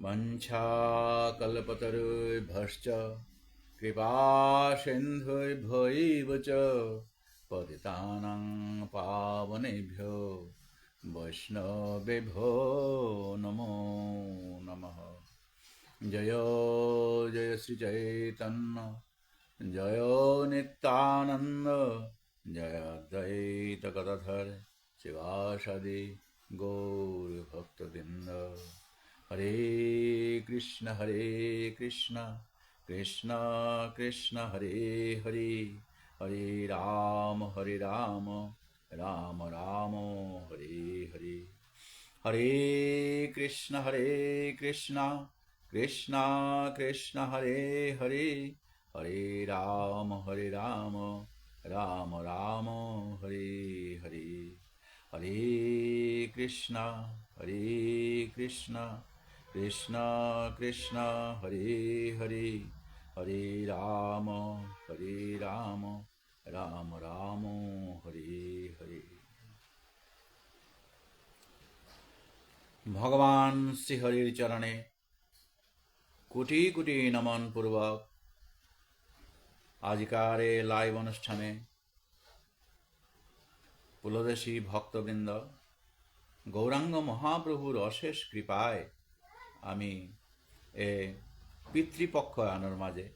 वञ्छाकल्पतरुभ्यश्च कृपा सिन्धुभ्यैव च पतितानां पावनेभ्यो वैष्णवेभ्यो नमो नमः। जय जय श्री चैतन्य जय नित्यानंद जय अद्वैत गदाधर शिवासादि गौर भक्तवृंद। हरे कृष्ण कृष्ण कृष्ण हरे हरे, हरे राम राम राम हरे हरे। हरे कृष्ण कृष्ण कृष्ण हरे हरे, हरे राम राम राम हरे हरे। हरे कृष्ण कृष्ण कृष्ण हरे हरे, हरे राम राम राम हरे हरे। भगवान श्रीहरिर चरणे কোটি কোটি নমন পূর্বক আজকার এই লাইভ অনুষ্ঠানে পুলদেশী ভক্তবৃন্দ গৌরাঙ্গ মহাপ্রভুর অশেষ কৃপায় আমি এ পিতৃপক্ষ আনোর মাঝে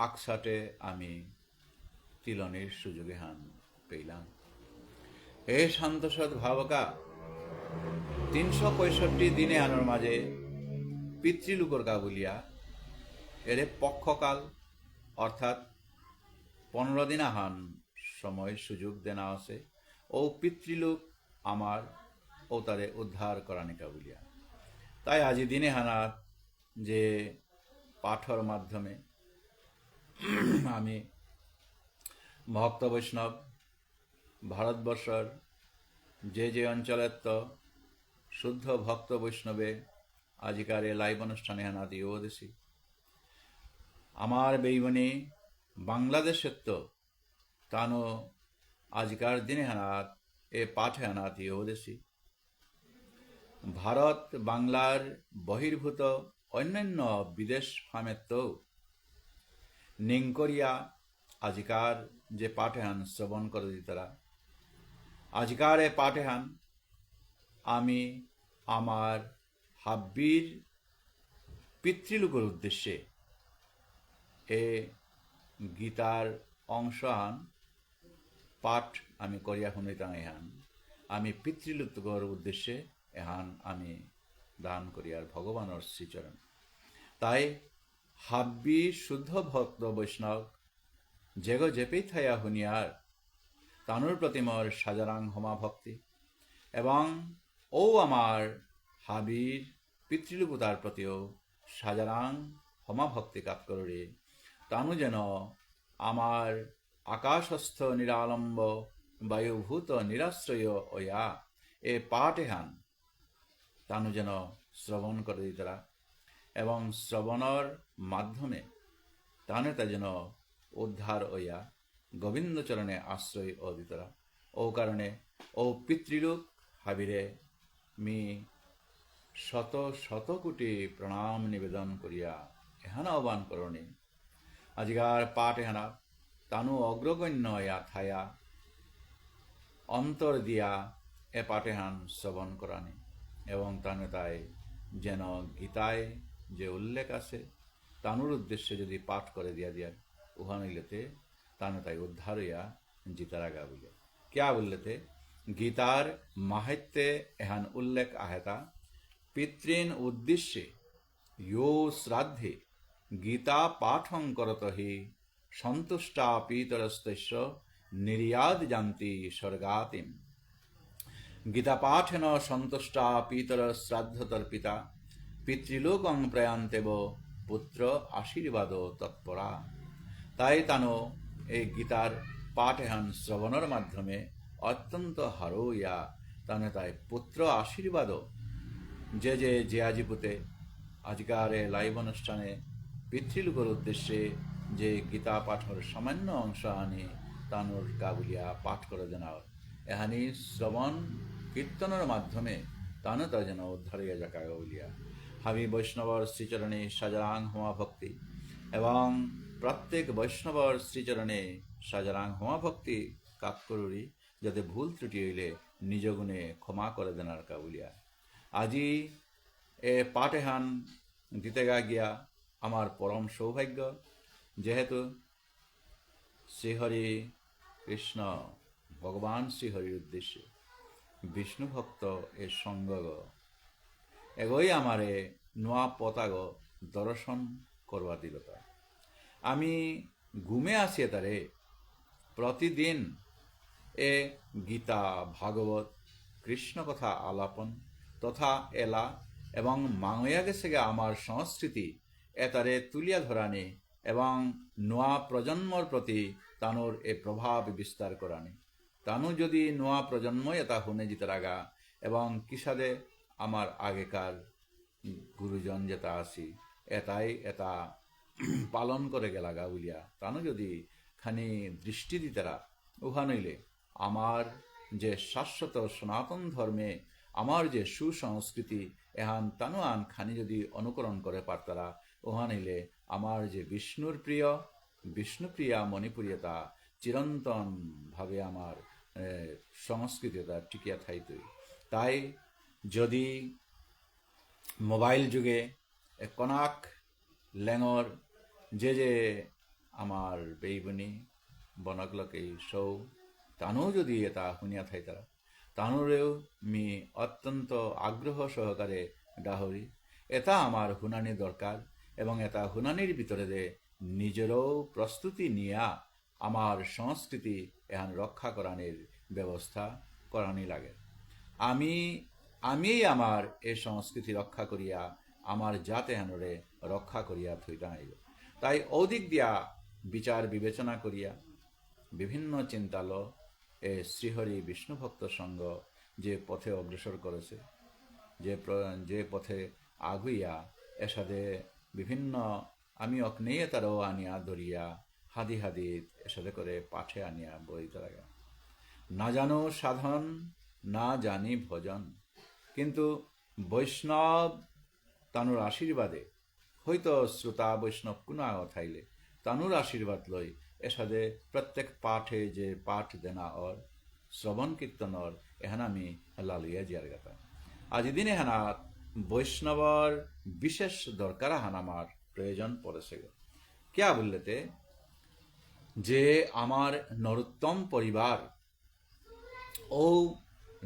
আকসাটে আমি তিলনের সুযোগে হান পেলাম। এ শান্তসৎ ভাবকা 365 দিনে আনোর মাঝে পিতৃলোকর কাবুলিয়া এর পক্ষকাল অর্থাৎ 15 দিন আহান সময় সুযোগ দেনা আছে ও পিতৃলোক আমার ও তারে উদ্ধার করানি কাবুলিয়া। তাই আজি দিনে হানার যে পাঠর মাধ্যমে আমি ভক্ত বৈষ্ণব ভারতবর্ষের যে অঞ্চলের তো শুদ্ধ ভক্ত বৈষ্ণবে আজিকার এ লাইভ অনুষ্ঠানে হানা দিয়েও দেশি আমার বেইমনি বাংলাদেশের তো তানো আজকার দিনে হানাত এ পাঠে হানা দিয়েও দেশি ভারত বাংলার বহির্ভূত অন্যান্য বিদেশ ফামের তো নিংকরিয়া আজিকার যে পাঠেহান শ্রবণ করে তারা আজিকার এ পাঠেহান আমি আমার হাব্বির পিতৃলোকের উদ্দেশ্যে এ গীতার অংশহান পাঠ আমি করিয়া শুনিতাম। এহান আমি পিতৃলোকর উদ্দেশ্যে এহান আমি দান করিয়ার ভগবানের শ্রীচরণ। তাই হাব্বি শুদ্ধ ভক্ত বৈষ্ণব যেগ জেপেই থাইয়া শুনিয়ার তানুর প্রতি মোর সাজারাং হমা ভক্তি এবং ও আমার হাবির পিতৃলোকতার প্রতিও সাজারাং হমা ভক্তি কাপ করে তানু যেন আমার আকাশস্থ নিরালম্ব বায়ুভূত নিরাশ্রয় ওয়া এ পাঠেহান তানু যেন শ্রবণ করে দিতরা এবং শ্রবণর মাধ্যমে তানে তা যেন উদ্ধার হইয়া গোবিন্দচরণে আশ্রয় ও দিতরা। ও কারণে ও পিতৃলোক হাবিরে মি শত শত কোটি প্রণাম নিবেদন করিয়া এহানা আহ্বান করণে আজিকার পাঠ এহানা তানু অগ্রগণ্য ইয়া থায়া অন্তর দিয়া এ পাঠেহান শ্রবণ করানি এবং তানে তাই যেন গীতায় যে উল্লেখ আছে তানুর উদ্দেশ্যে যদি পাঠ করে দিয়া উহা নইলেতে তানে তাই উদ্ধার হইয়া জিতারা গা বলে क्या बोलते गीतार माहित्य एहन उल्लेख आहेता पितृन उद्देश्य यो श्राद्धे गीता पाठं करत हि संतुष्टा पीतरस्तस्य निर्याद जानति स्वर्गातिम। गीता पाठेन संतुष्टा पीतर श्राद्ध तर्पिता पितृलोकं प्रयान्तेव पुत्र आशीर्वाद तत्परा। ताई तानो ए गीतार पाठेहान श्रवणर माध्यमे अत्यंत हारो या ताने ताई पुत्र आशीर्वाद जे आजीपुते आजकार लाइव अनुष्ठाने पितृलोकर उद्देश्ये जे गीता पाठर सामान्य अंश आनी तानुर काबुलिया पाठ करे देना एहानी श्रवण कीर्तनर माध्यमे तानु ता जेन उद्धार जाका बलिया হাবি বৈষ্ণবর শ্রীচরণে সাজারাং হোমা ভক্তি এবং প্রত্যেক বৈষ্ণবর শ্রীচরণে সাজারাং হোমা ভক্তি কাকরুরি যাতে ভুল ত্রুটি হইলে নিজ গুণে ক্ষমা করে দেনার কাবুলিয়া আজি এ পাঠেহান দিতে গিয়া আমার পরম সৌভাগ্য যেহেতু শ্রীহরি কৃষ্ণ ভগবান শ্রীহরির উদ্দেশ্যে বিষ্ণু ভক্ত এ সঙ্গগ এগোই আমারে নোয়া পতাগ দর্শন করবা দিলতা আমি ঘুমে আসিয়ে তারে প্রতিদিন এ গীতা ভাগবত কৃষ্ণ কথা আলাপন তথা এলা এবং মাঙয়া গেছে গে আমার সংস্কৃতি এতারে তুলিয়া ধরানি এবং নোয়া প্রজন্মর প্রতি তানোর এ প্রভাব বিস্তার করানি তানু যদি নোয়া প্রজন্ম এটা শুনে জিতে রাগা এবং কিসাদে আমার আগেকার গুরুজন যেটা আসি এটাই এটা পালন করে গেলাগা বলিয়া তানু যদি খানি দৃষ্টি দিতেরা উহা নইলে আমার যে শাশ্বত সনাতন ধর্মে আমার যে সুসংস্কৃতি এহান তানু আন খানি যদি অনুকরণ করে পারতারা উহা নইলে আমার যে বিষ্ণুর প্রিয় বিষ্ণুপ্রিয়া মণিপুরিয়তা চিরন্তন ভাবে আমার সংস্কৃতিটা টিকিয়া থাইতই তাই যদি মোবাইল যুগে কনাক লেঙর যে আমার বেইবনি বনকলকেই সৌ তানও যদি এটা শুনিয়া থাইতারা তানোরেও মি অত্যন্ত আগ্রহ সহকারে ডাহরি এটা আমার শুনানি দরকার এবং এটা শুনানির ভিতরে যে নিজেরও প্রস্তুতি নিয়া আমার সংস্কৃতি এহান রক্ষা করানির ব্যবস্থা করানি লাগে আমি আমার এ সংস্কৃতি রক্ষা করিয়া আমার জাত এহানরে রক্ষা করিয়া থইতা হইব তাই অধিক দিয়া বিচার বিবেচনা করিয়া বিভিন্ন চিন্তাল এ শ্রীহরি বিষ্ণুভক্ত সঙ্গ যে পথে অগ্রসর করেছে যে পথে আগুইয়া এসাদে বিভিন্ন আমি অগ্নেয়ে তারও আনিয়া ধরিয়া হাদি হাদি এসাদে করে পাঠে আনিয়া বইতে লাগা না জানো সাধন না জানি ভজন কিন্তু বৈষ্ণব তানুর আশীর্বাদে হয়তো শ্রোতা বৈষ্ণব কোনো থাইলে তানুর আশীর্বাদ লই এসাদে প্রত্যেক পাঠে যে পাঠ দেনা অর শ্রবণ কীর্তনর এহান আমি লালুয়া জিয়ার গাতা আজ দিন এহানা বৈষ্ণবর বিশেষ দরকার হান আমার প্রয়োজন পড়েছে क्या বললেতে যে আমার নরোত্তম পরিবার ও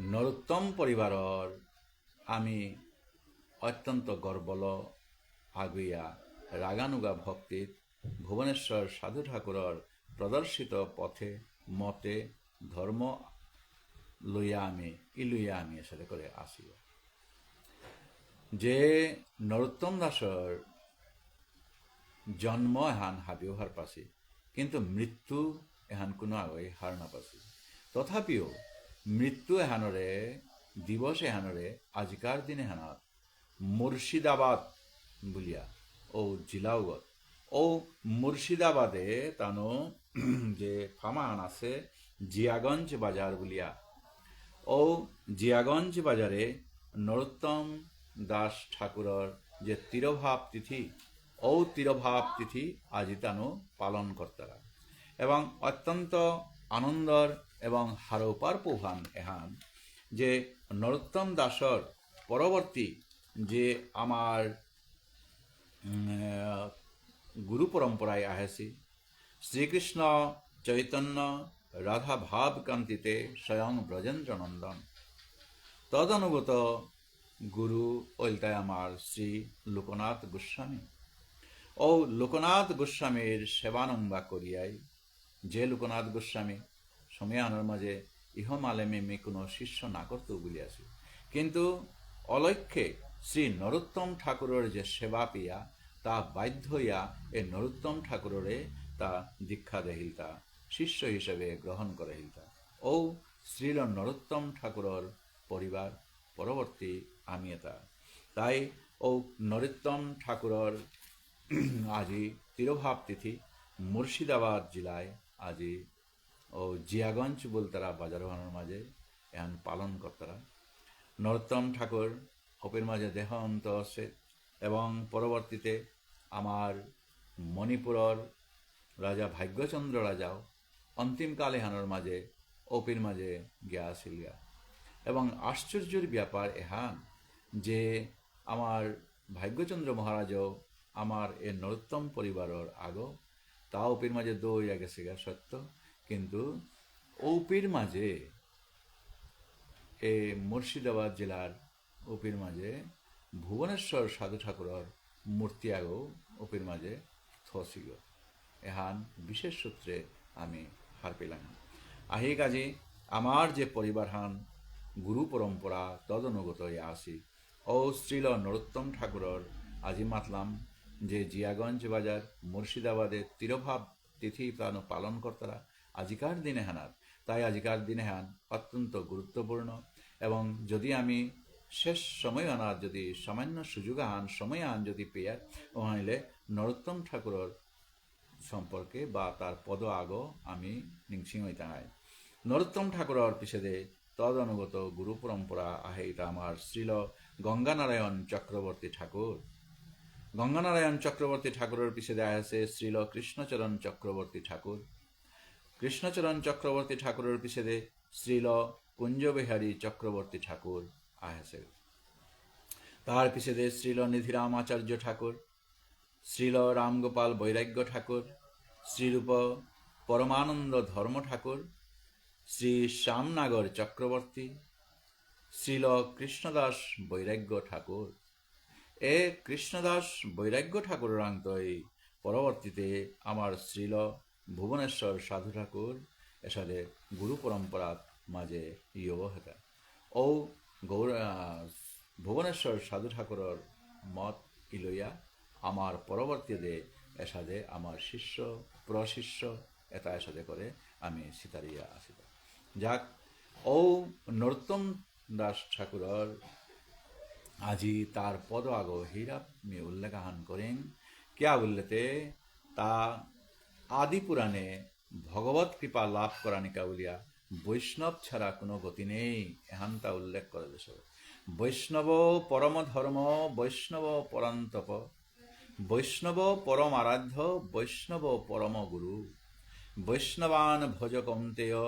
নরোত্তম পরিবারর আমি অত্যন্ত গর্বল আগুইয়া রাগানুগা ভক্তিত ভুবনেশ্বর সাধু ঠাকুরর প্রদর্শিত পথে মতে ধর্ম লইয়া আমি এসাথে করে আসি যে নরোত্তম দাসর জন্ম এহান হাবিও হার পাছি কিন্তু মৃত্যু এহান কোনো আগৈ হার না পাছি তথাপিও মৃত্যু এহানরে দিবস এহানরে আজিকার দিন এহানত মুর্শিদাবাদ বুলিয়া ও জিলাওগত ও মুর্শিদাবাদে তানো যে ফামান আছে জিয়াগঞ্জ বাজার বুলিয়া ও জিয়াগঞ্জ বাজারে নরোত্তম দাস ঠাকুরর যে তিরভাব তিথি ও তিরভাব তিথি আজি তানো পালন করতারা এবং অত্যন্ত আনন্দর এবং হারোপার পৌহান এহান যে নরোত্তম দাসর পরবর্তী যে আমার গুরু পরম্পরায় আহেছি শ্রীকৃষ্ণ চৈতন্য রাধা ভাব কান্তিতে স্বয়ং ব্রজেন্দ্র নন্দন তদনুগত গুরু ওইলতায় আমার শ্রী লোকনাথ গোস্বামী ও লোকনাথ গোস্বামীর সেবানম্বা করিয়াই যে লোকনাথ গোস্বামী সময়ানোর মাঝে ইহমালেমে কোনো শিষ্য না করতেও বলিয়াছে কিন্তু অলক্ষ্যে শ্রী নরোত্তম ঠাকুরের যে সেবা পিয়া তা বাধ্য হইয়া এ নরোত্তম ঠাকুরে তা দীক্ষা দেহিলতা শিষ্য হিসেবে গ্রহণ করে হিলতা ও শ্রীল নরোত্তম ঠাকুরের পরিবার পরবর্তী আমি এটা তাই ও নরোত্তম ঠাকুরের আজি তিরভাব তিথি মুর্শিদাবাদ জেলায় আজি ও জিয়াগঞ্জ বলতারা বাজারওয়ানোর মাঝে এখন পালন করতারা নরোত্তম ঠাকুর অপের মাঝে দেহান্ত আছে এবং পরবর্তীতে আমার মণিপুরর রাজা ভাগ্যচন্দ্র রাজাও অন্তিমকালে হানোর মাঝে ওপির মাঝে গিয়া আসিলিয়া। এবং আশ্চর্যের ব্যাপার এহান যে আমার ভাগ্যচন্দ্র মহারাজও আমার এ নরোত্তম পরিবারের আগো তা ওপির মাঝে দৌড়িয়া গেছে গা সত্য, কিন্তু ওপির মাঝে এ মুর্শিদাবাদ জেলার ওপির মাঝে ভুবনেশ্বর সাধু ঠাকুরের মূর্তি আগো ওপির মাঝে থসিল। এহান বিশেষ সূত্রে আমি হার পেলাম। আহি কাজে আমার যে পরিবার হান গুরু পরম্পরা তদনুগত আসি ও শ্রীল নরোত্তম ঠাকুরর আজি মাতলাম যে জিয়াগঞ্জ বাজার মুর্শিদাবাদের তিরোভাব তিথি পালন কর্তারা আজিকার দিনে হানার, তাই আজিকার দিনে হান অত্যন্ত গুরুত্বপূর্ণ। এবং যদি আমি শেষ সময় আনার যদি সামান্য সুযোগ আন সময় আন যদি পেয়ে ওহাইলে নরোত্তম ঠাকুরর সম্পর্কে বা তার পদ আগো আমি নিংসিংহই তাহাই নরোত্তম ঠাকুরর পিছেদে তদনুগত গুরু পরম্পরা আহে এটা আমার শ্রীল গঙ্গানারায়ণ চক্রবর্তী ঠাকুর। গঙ্গানারায়ণ চক্রবর্তী ঠাকুরের পিছেদে আছে শ্রীল কৃষ্ণচরণ চক্রবর্তী ঠাকুর। কৃষ্ণচরণ চক্রবর্তী ঠাকুরের পিছেদে শ্রীল কুঞ্জবিহারী চক্রবর্তী ঠাকুর আছে। তার পিছেদে শ্রীল নিধিরাম আচার্য ঠাকুর, শ্রীল রামগোপাল বৈরাগ্য ঠাকুর, শ্রীরূপ পরমানন্দ ধর্ম ঠাকুর, শ্রী শ্যামনাগর চক্রবর্তী, শ্রীল কৃষ্ণদাস বৈরাগ্য ঠাকুর। এ কৃষ্ণদাস বৈরাগ্য ঠাকুরের আংতই পরবর্তীতে আমার শ্রীল ভুবনেশ্বর সাধু ঠাকুর এসাদে গুরু পরম্পরার মাঝে ইয়োগ হেতা ও ভুবনেশ্বর সাধু ঠাকুরের মত ইলইয়া আমার পরবর্তীতে এসাদে আমার শিষ্য প্রশিষ্য এটা এসাদে করে আমি সিতারিয়া আসিব। যাক ও নরোত্তম দাস ঠাকুরের আজি তার পদ আগো হীরা মে উল্লেখান করেন क्या বললেতে তা আদি পুরাণে ভগবত কৃপা লাভ করানিকা বলিয়া বৈষ্ণব ছাড়া কোনো গতি নেই এহান তা উল্লেখ করে দেশ। বৈষ্ণব পরম ধর্ম, বৈষ্ণব পরান্তপ, বৈষ্ণব পরম আরাধ্য, বৈষ্ণব পরম গুরু, বৈষ্ণবান ভজ কৌন্তেয়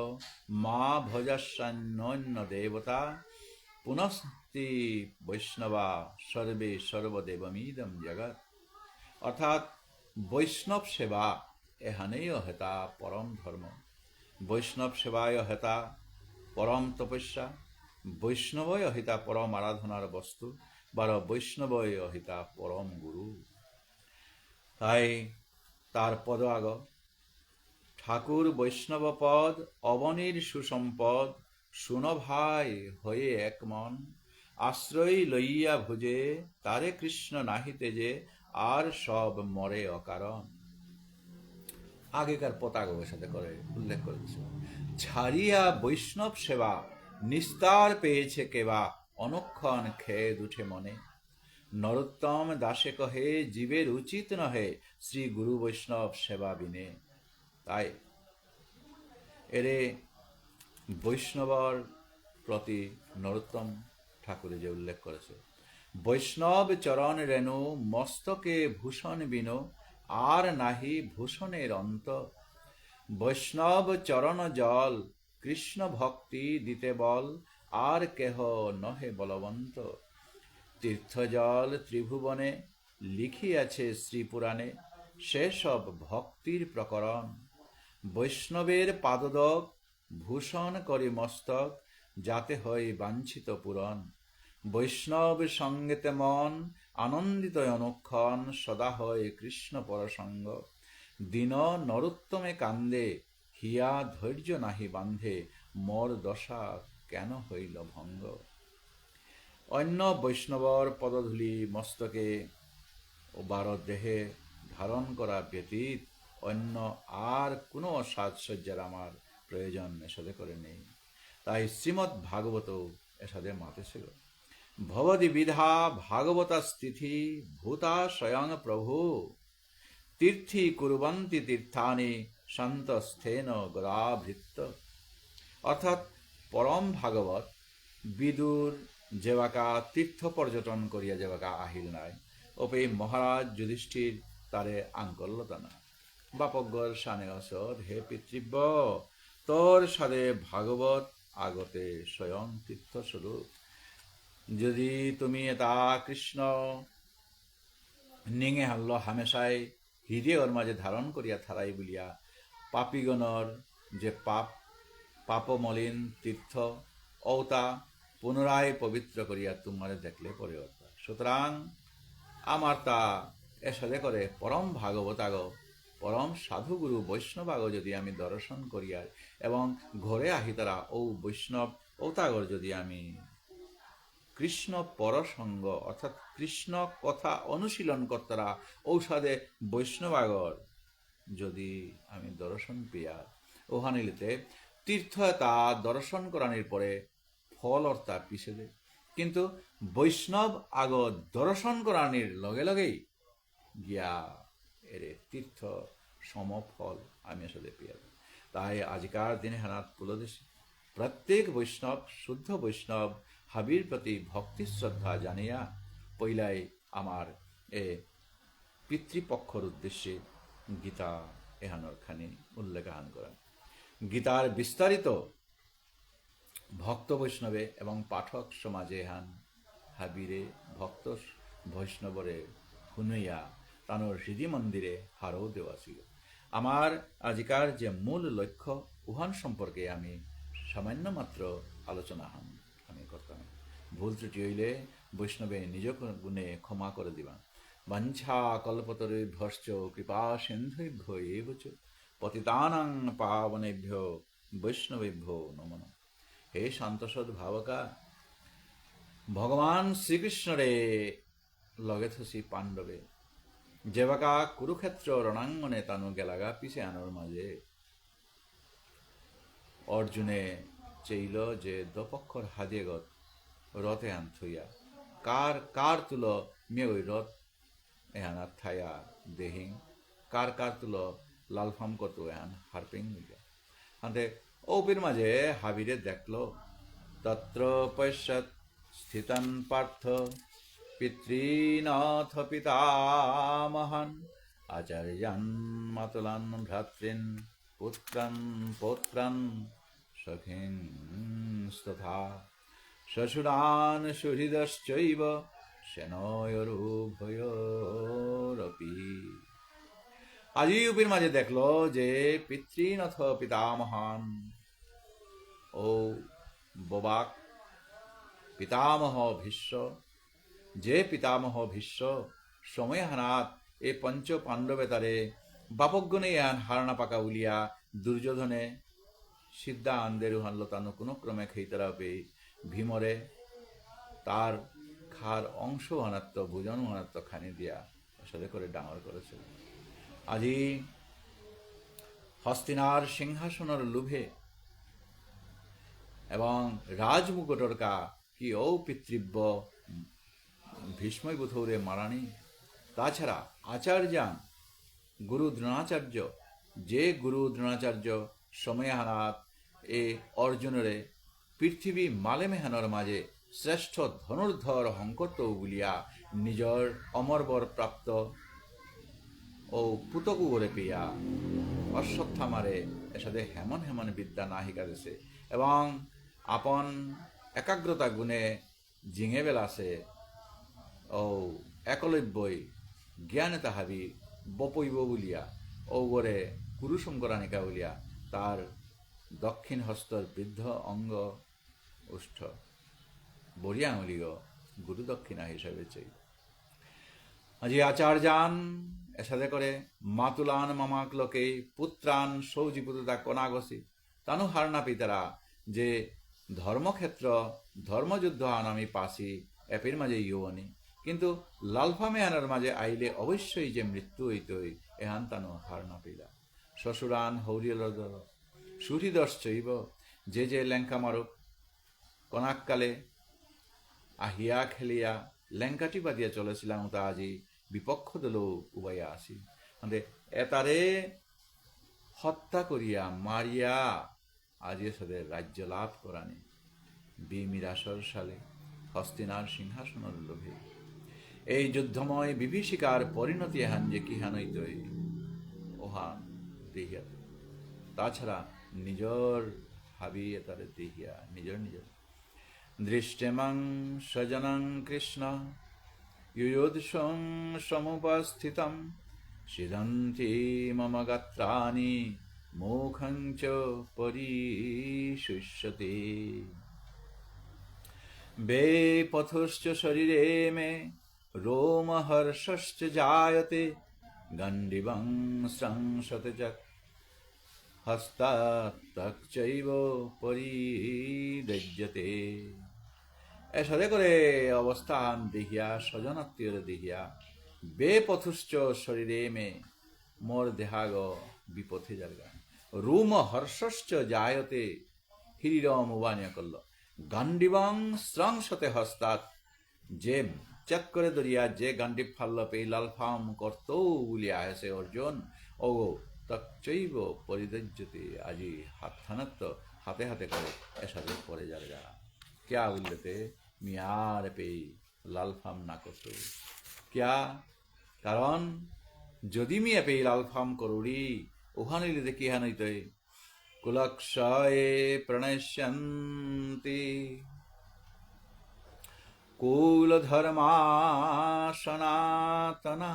মা ভজাস্যান্যন্য দেবতা পুনস্তি বৈষ্ণবা সর্বে সর্বদেবমিদম জগৎ। অর্থাৎ বৈষ্ণব সেবা এহানেই হেতা পরম ধর্ম, বৈষ্ণব সেবায় হেতা পরম তপস্যা, বৈষ্ণবয় হিতা পরম আরাধনার বস্তু বার বৈষ্ণবয় হিতা পরম গুরু। তাই তার পদ আগ ঠাকুর বৈষ্ণব পদ অবনীর সুসম্পদ, শুন ভাই হয়ে এক মন, আশ্রয় লইয়া ভুজে তারে কৃষ্ণ নাহিতে যে আর সব মরে অকারণ। আগেকার পতাকার সাথে করে উল্লেখ করেছে ছাড়িয়া বৈষ্ণব সেবা নিস্তার পেয়েছে কেবা, অনুক্ষণ খেদ উঠে মনে, নরোত্তম দাসে কহে জীবের উচিত নহে শ্রী গুরু বৈষ্ণব সেবা বিনে। তাই এরে বৈষ্ণবর প্রতি নরোত্তম ঠাকুরে যে উল্লেখ করেছে বৈষ্ণব চরণ রেণু মস্তকে ভূষণ বিনো আর নাহি ভূষণের অন্ত, বৈষ্ণব চরণ জল কৃষ্ণ ভক্তি দিতে বল আর কেহ নহে বলবন্ত, তীর্থজল ত্রিভুবনে লিখিয়াছে শ্রীপুরাণে সেসব ভক্তির প্রকরণ, বৈষ্ণবের পাদদক ভূষণ করে মস্তক যাতে হয় বাঞ্ছিত পূরণ, বৈষ্ণব সঙ্গেতে মন আনন্দিত অনুক্ষণ সদা হয় কৃষ্ণ পরসঙ্গ, দিন নরোত্তমে কান্দে হিয়া ধৈর্য নাহি বান্ধে মোর দশা কেন হইল ভঙ্গ। অন্য বৈষ্ণবর পদধূলি মস্তকে ও বারো দেহে ধারণ করা ব্যতীত অন্য আর কোনো সাজসজ্জার আমার প্রয়োজন এসাদে করে নেই। তাই শ্রীমৎ ভাগবত এসাদে মাতে ছিল ভবদি বিধা ভাগবতা স্থিতি ভূতা স্বয়ং প্রভু, তীর্থি কুর্বন্তি তীর্থানি সন্তস্থেন গদাভৃত্ত। অর্থাৎ পরম ভাগবত বিদুর যেবাকা তীর্থ পর্যটন করিয়া যেবাকা আহিল নাই অপে মহারাজ যুধিষ্ঠির তারে আঙ্কল্যতানা বাপজ্ঞর সানে অসদ হে পিতৃব্য তোর সাদে ভাগবত আগতে স্বয়ং তীর্থস্বরূপ যদি তুমি এটা কৃষ্ণ নিঙে হাল্ল হামেশাই হৃদয়ৰ মাঝে ধারণ করিয়া থারাই বলিয়া পাপীগণৰ যে পাপমলিন তীর্থ ঔতা পুনরায় পবিত্র করিয়া তোমারে দেখলে পরে সুতরাং আমার তা এসাদে করে পরম ভাগবতাগ পরম সাধুগুরু বৈষ্ণবাগ যদি আমি দর্শন করিয়া এবং ঘরে আহি তারা ও বৈষ্ণব ঔতাগর যদি আমি কৃষ্ণ পরসঙ্গ অর্থাৎ কৃষ্ণ কথা অনুশীলন কর্তারা ঔষধে বৈষ্ণবাগর যদি আমি দর্শন পেয়া ওহানিলিতে তীর্থ তা দর্শন করানির পরে ফল অর্থা পিছে দে কিন্তু বৈষ্ণব আগ দর্শন করানির লগে লগেই গিয়া এরে তীর্থ সমফল আমি আসলে পেয়ে তাই আজকার দিনে হানাত পুলদেশে প্রত্যেক বৈষ্ণব শুদ্ধ বৈষ্ণব হাবির প্রতি ভক্তি শ্রদ্ধা জানিয়া পইলাই আমার এ পিতৃপক্ষর উদ্দেশ্যে গীতা এহানোর খানি উল্লেখান করা গীতার বিস্তারিত ভক্ত বৈষ্ণবে এবং পাঠক সমাজে এহান হাবিরে ভক্ত বৈষ্ণবরে শুনইয়া তানোর হৃদি মন্দিরে হারও দেওয়া ছিল আমার আজিকার যে মূল লক্ষ্য উহান সম্পর্কে আমি সামান্য মাত্র আলোচনা আমি করতাম ভুল ত্রুটি হইলে বৈষ্ণবে নিজ গুণে ক্ষমা করে দিবা বাঞ্ছা কল্পতরুভ্যশ্চ কৃপা সিন্ধুভ্য এব চ পতিতানাং পাবনেভ্য বৈষ্ণবেভ্য নমো নমঃ হে শান্তসদ ভাবকা ভগবান শ্রীকৃষ্ণরে লগে থসি পাণ্ডবে যেবাকা কুরুক্ষেত্র রণাঙ্গনে তানু গেলাগা পিছে আনোর মাঝে অর্জুনে চেইল যে দপক্ষর হাদিয়েগত রথে আন থইয়া কার তুল মে ওই রথ এহানার থায়া দেহিং কার তুল লালফাম কত এহান হারপিং মিলিয়া হাতে ওপির মাঝে হাবিরে দেখল তত্র পশ্যৎ স্থিতন পার্থ পিতৃনাথ পিতামহান আচার্যান মাতুলান ভ্রাতৃন পুত্রান পৌত্রান সখিনস্তথা শ্বশুরান সুহৃদশ্চৈব সেনয়োরুভয়োরপি আজি উপির মাঝে দেখলো যে পিতৃনাথ পিতামহান ও ববাক পিতামহ ভীষ্ম যে পিতামহ ভীষ্ম সময় হানাত এ পঞ্চ পাণ্ডবে তারে বাপজ্ঞনে আন হারনা পাকা উলিয়া দুর্যোধনে সিদ্ধা আন্দের হানলো তানো কোনো ক্রমে খেইতারা পে ভীমরে তার খার অংশ হানাত্ম ভোজন হানাত্ম খানি দিয়া সাথে করে ডাঙর করেছে আজি হস্তিনার সিংহাসনের লোভে এবং রাজমুকুটর কা কি ও পিতৃব্য ভীষ্মই বুথৌরে মারানি তাছাড়া আচার্যান গুরু দ্রোণাচার্য যে গুরু দ্রোণাচার্য সময়াহানাত এ অর্জুনরে পৃথিবী মালেমেহানর মাঝে শ্রেষ্ঠ ধনুর্ধর হংকত বলিয়া নিজর অমরবর প্রাপ্ত ও পুতকু করে পেয়া অশ্বত্থামারে এর সাথে হেমন হেমন বিদ্যা না শিকাইছে এবং আপন একাগ্রতা গুণে জিঙে বেলাছে ও একলব্যই জ্ঞানে তাহাবি বপৈব বলিয়া ও গড়ে কুরুশঙ্করানিকা বলিয়া তার দক্ষিণ হস্তর বৃদ্ধ অঙ্গ উষ্ঠ বড়িয়া আঙুলিগ গুরু দক্ষিণা হিসাবে চাই আজি আচার্যান এসাদে করে মাতুলান মামাক লোকে পুত্রান সৌজিপুতা কনাগসি তানু হারনা পিতারা যে ধর্মক্ষেত্র ধর্মযুদ্ধ আন আমি পাসি এপির মাঝে ইয়োনি কিন্তু লালফামে আনার মাঝে আইলে অবশ্যই যে মৃত্যু হইতই এহান তানু হারনা পিলা শ্বশুরান হৌরিয়ল সুহৃদশ্চৈব যে লেঙ্কা মারুক কনাককালে আহিয়া খেলিয়া লেঙ্কাটি বাদিয়া চলেছিলাম তা আজি বিপক্ষ দল উবাইয়া আসি মানে এতারে হত্যা করিয়া মারিয়া আজি সদের রাজ্য লাভ করানি বিমিরাসর সালে হস্তিনার সিংহাসনের লোভে এই যুদ্ধময় বিভীষিকার পরিণতি এহান যে কিহান হইতই ওহান দেহিয়া তাছাড়া নিজর ভাবি তারে দেহিয়া নিজর নিজর দৃষ্টেমং সজনং কৃষ্ণ युयोधसं समुपस्थितं सिदन्ति मम गात्राणि मुखं च परिशुष्यते बेपथुश्च शरीरे मे रोमहर्षश्च जायते गण्डिवं स्रंसते च हस्तात् चैव परिदज्यते এসাথে করে অবস্থান দেখিয়া স্বজনাত্মীয় দেখিয়া বেপথুশ্চ শরীরে মে মোর দেহাগ বিপথে জায়গা রুম হর্ষশ্চ জায়তে হিরিরম উবানিয়া করল গান্ডিবাং স্রংসতে হস্তাৎ যে চেক করে ধরিয়া যে গান্ডি ফাল্ল পেয়ে লাল ফাম করত বলিয়া হেসে অর্জুন ও তৈব পরিদজ্যতে আজি হাত থানাত্ম হাতে হাতে করে এসাথে পরে জায়গা क्या बोलते मियार पे लाल फाम ना करतो क्या कारण যদি মিয়া पे लाल फाम करोड़ी ওখানে লিতে কি হান হইতে কুলক্ষয়ে প্রণশ্যন্তি কুল ধর্মা সনাতনা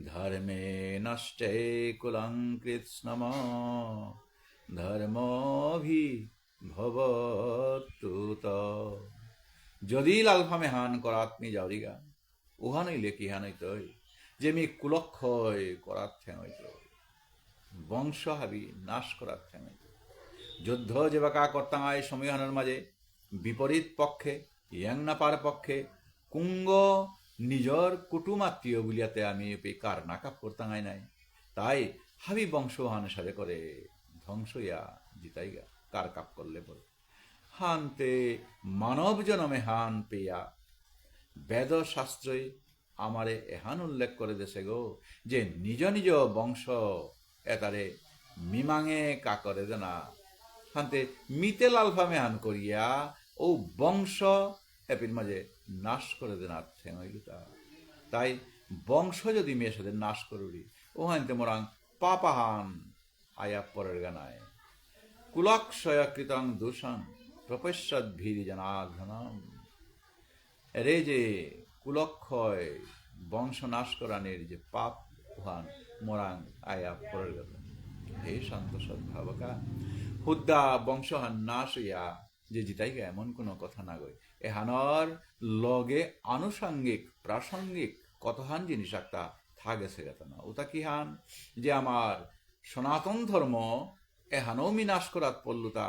ধর্মে নষ্টে কুলং কৃৎস্নম ধর্মভি ভবতুত যদি লালফামে হান করাত মি যাওরিগা উহান হইলে কি হান হইত যে মি কুলক্ষয় করাত ঠেং হইত বংশ হাবি নাশ করাত ঠেং হইত যুদ্ধ যেবাকা কর্তাঙায় সমীহানের মাঝে বিপরীত পক্ষে ইয়াংনাপার পক্ষে কুঙ্গ নিজর কুটুমাত্মীয় বলিয়াতে আমি কার নাকাপ করতাঙাই নাই তাই হাবি বংশ হানের সাথে করে ধ্বংস ইয়া জিতাইগা কার কাপ করলে বলে হানতে মানব জনমে হান পেয়া বেদ শাস্ত্রে আমারে এহান উল্লেখ করে দেশে গো যে নিজ নিজ বংশ এতারে মিমাঙে কা করে দেনা হানতে মিতে লালফামে হান করিয়া ও বংশ এপির মাঝে নাশ করে দেনা ঠেং হইলুতা তাই বংশ যদি মেয়ের সাথে নাশ করুরি ও হানতে মোরাং পাপাহান আয়া পরের গানায় কুলক্ষয়কৃতং দোষং প্রপশ্যদ্ভিরি জনার্দনম রে যে কুলক্ষয় বংশ নাশ করানের যে পাপ উহান মোরাং আয়া পরের গেল হে শান্ত সদ্ভাবকা হুদ্দা বংশহান নাশ হইয়া যে জিতাইগা এমন কোনো কথা না গই এহানর লগে আনুষঙ্গিক প্রাসঙ্গিক কতহান জিনিস একটা থাকেছে গেছে না ওটা কি হান যে আমার সনাতন ধর্ম এহানও বিনাশ করাত পড়লুতা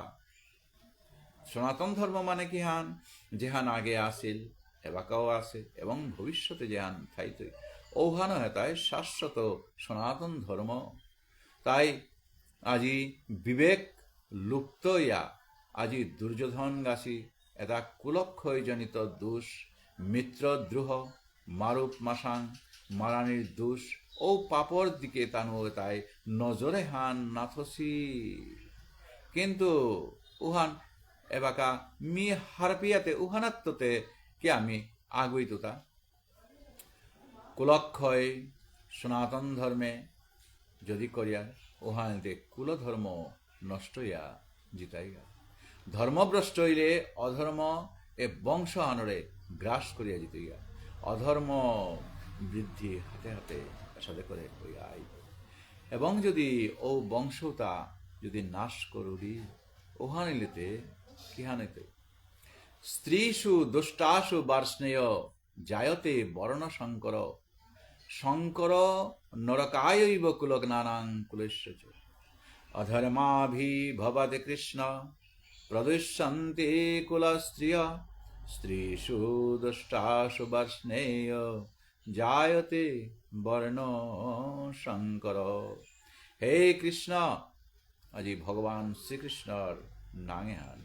সনাতন ধর্ম মানে কি হান যেহান আগে আসিল এবাকাও আছে এবং ভবিষ্যতে যেহান থাইতই ওহান হেতায় শাশ্বত সনাতন ধর্ম তাই আজি বিবেক লুপ্ত ইয়া আজি দুর্যোধন গাছি এটা কুলক্ষয়জনিত দোষ মিত্রদ্রোহ মারুপ মাসাং মারানির দোষ ও পাপর দিকে তানু তাই নজরে হান নাথসি কিন্তু উহান এবাকা মি হারপিয়াতে উহানাত্মতে কি আমি আগুই তুতা কুলক্ষয় সনাতন ধর্মে যদি করিয়া উহানতে কুলধর্ম নষ্ট ইয়া জিতাইয়া ধর্মভ্রষ্ট হইলে অধর্ম এ বংশ আনরে গ্রাস করিয়া জিতাইয়া অধর্ম বৃদ্ধি হাতে হাতে সাথে করে ওই আই এবং যদি ও বংশতা যদি নাশ করুরি ওহানিলেতে কিহানিতে স্ত্রীষু দুষ্টাসু বার্ষ্ণেয় জায়তে বর্ণ শঙ্কর শঙ্কর নরকায়ৈব কুলগ্নানাং কুলেশ্বচ অধর্মাভি ভবতে কৃষ্ণ প্রদুষ্যন্তে কুলস্ত্রিয় স্ত্রীষু দুষ্টাসু বার্ষ্ণেয় জায়তে বর্ণ শঙ্কর হে কৃষ্ণ আজি ভগবান শ্রীকৃষ্ণর নাঙে হান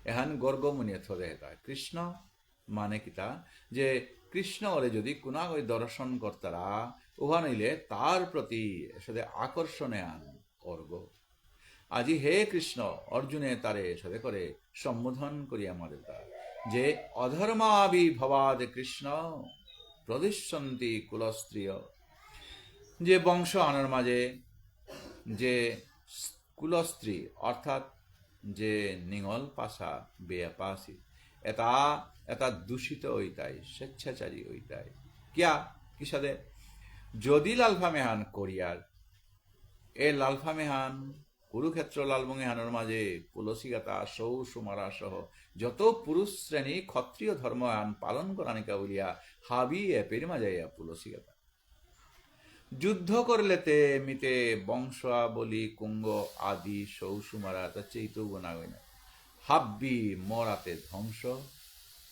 এহান গর্গমুনিয়ে থরে হেতা কৃষ্ণ মানে কিতা যে কৃষ্ণ ওরে যদি কোনা ওই দর্শন কর্তারা উহা নইলে তার প্রতি সাথে আকর্ষণে আন অর্গ আজি হে কৃষ্ণ অর্জুনে তারে সাথে করে সম্বোধন করি আমাদের যে অধর্মাবি ভবাদ কৃষ্ণ প্রদিশ্যন্তি কুলস্ত্রিয়, যে বংশ আনার মাঝে যে কুলস্ত্রী অর্থাৎ যে নিঙল পাশা বেয়াপাসি এটা এটা দূষিত হইতাই, স্বেচ্ছাচারী হইতাই। কিয়া কিসাদে যদি লালফামেহান করিয়ার এ লালফামেহান কুরুক্ষেত্র লালবঙ্গেহানের মাঝে কুলসিগাতা সৌ সুমারা সহ যত পুরুষ শ্রেণী ক্ষত্রিয় ধর্মহান পালন করানিকা বলিয়া হাবি এপের মাঝাইয়া পুলসিগাতা যুদ্ধ করলেতে মিতে বংশা বলি কুঙ্গ আদি সৌ সুমারা তা চেইতেও গোনা গই না হাব্বি মরাতে ধ্বংস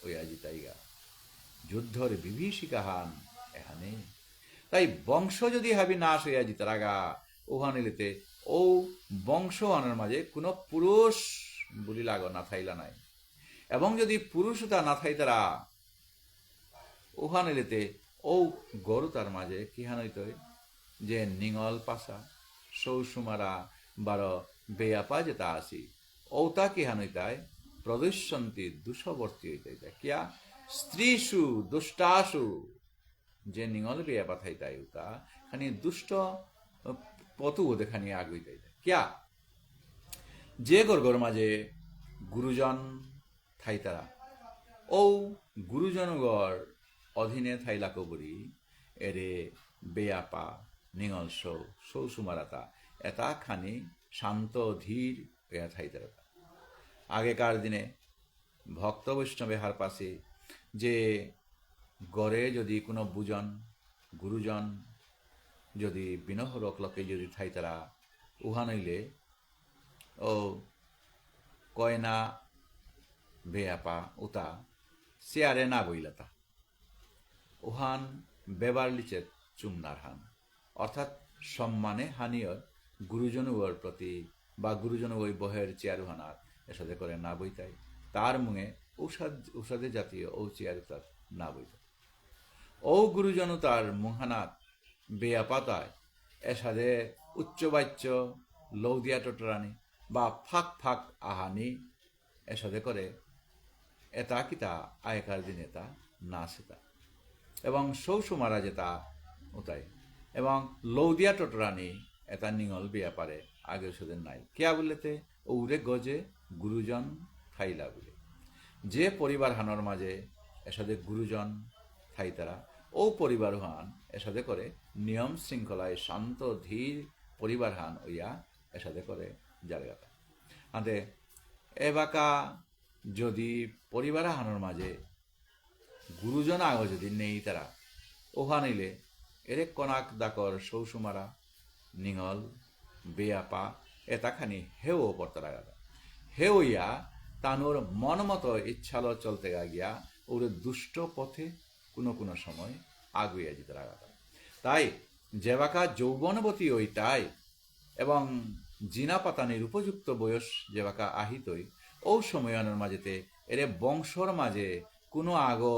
ওইয়া জিতাইগা যুদ্ধর বিভীষিকাহান এখানে। তাই বংশ যদি হাবি নাশ হইয়া জিতারাগা ওহানিলেতে ও বংশ আনার মাঝে কোনো পুরুষ বলি লাগ না থাইলা নাই, এবং যদি পুরুষতা না থাই তারা ওহানিলেতে ও গরু তার মাঝে কিহান হইত যে নিঙল পাশা সৌসুমারা বার বেয়াপা যেটা আসি ওটা কিহান হইতায় প্রদুষ্যন্তি দুঃবর্তী হইতে কিয়া স্ত্রীসু দুষ্টাসু যে নিঙল বেয়াপা থাইতাই উতা খানি দুষ্ট পতু দেখানি আগুইতাই কিয়া যে গর্গর মাঝে গুরুজন থাইতারা ও গুরুজনগর অধীনে থাইলা কবরি এরে বেয়াপা নিঙল সৌ সৌসুমারাতা এটা খানি শান্ত ধীর এয়া থাইতারা। আগেকার দিনে ভক্ত বৈষ্ণবে হার পাশে যে গড়ে যদি কোনো বুজন গুরুজন যদি বিনহ রকলকে যদি থাইতারা উহানইলে ও কয়না বেয়াপা উতা চেয়ারে না বইলাতা উহান বেবার লিচে চুমনার হান অর্থাৎ সম্মানে হানিয় গুরুজনুর প্রতি বা গুরুজন ওই বহের চেয়ার উহানার এসাথে করে না বইতাই তার মুঙে ঔষধে জাতীয় ও চেয়ার তার না বইতাই ও গুরুজন তার মুহানাত বেয়াপাতায় এসাদে উচ্চবাচ্য লৌদিয়া টটরানি বা ফাঁক ফাঁক আহানি এসাথে করে এটা কিতা আগেকার দিনে তা না সেতা এবং সৌসুমারা যেটা ওটাই এবং লৌদিয়া টটরানি এটা নিঙল বিয়া পারে আগে সেদিন নাই কিয়া বললেতে ওরে গজে গুরুজন থাইলা বলে যে পরিবার হানোর মাঝে এসাদে গুরুজন থাই তারা ও পরিবার হান এসাথে করে নিয়ম শৃঙ্খলায় শান্ত ধীর পরিবার হান ওইয়া এসাথে করে জায়গাটা আতে এবাকা যদি পরিবার হানোর মাঝে গুরুজন আগ যদি নেই তারা ওহা নিলে এরে কনাক দাকর সৌসুমারা নিঙল বেয়াপা এটাখানি হেও পড়তারা গাদা হেউইয়া তানোর মন মতো ইচ্ছালো চলতে গিয়া ওরে দুষ্ট পথে কোনো কোনো সময় আগুইয়া যেতে লাগাতা। তাই যেবাকা যৌবনবতী ওইটাই এবং জিনা পাতানির উপযুক্ত বয়স যেবাকা আহিতই ও সময়ানোর মাঝেতে এরে বংশর মাঝে কোনো আগো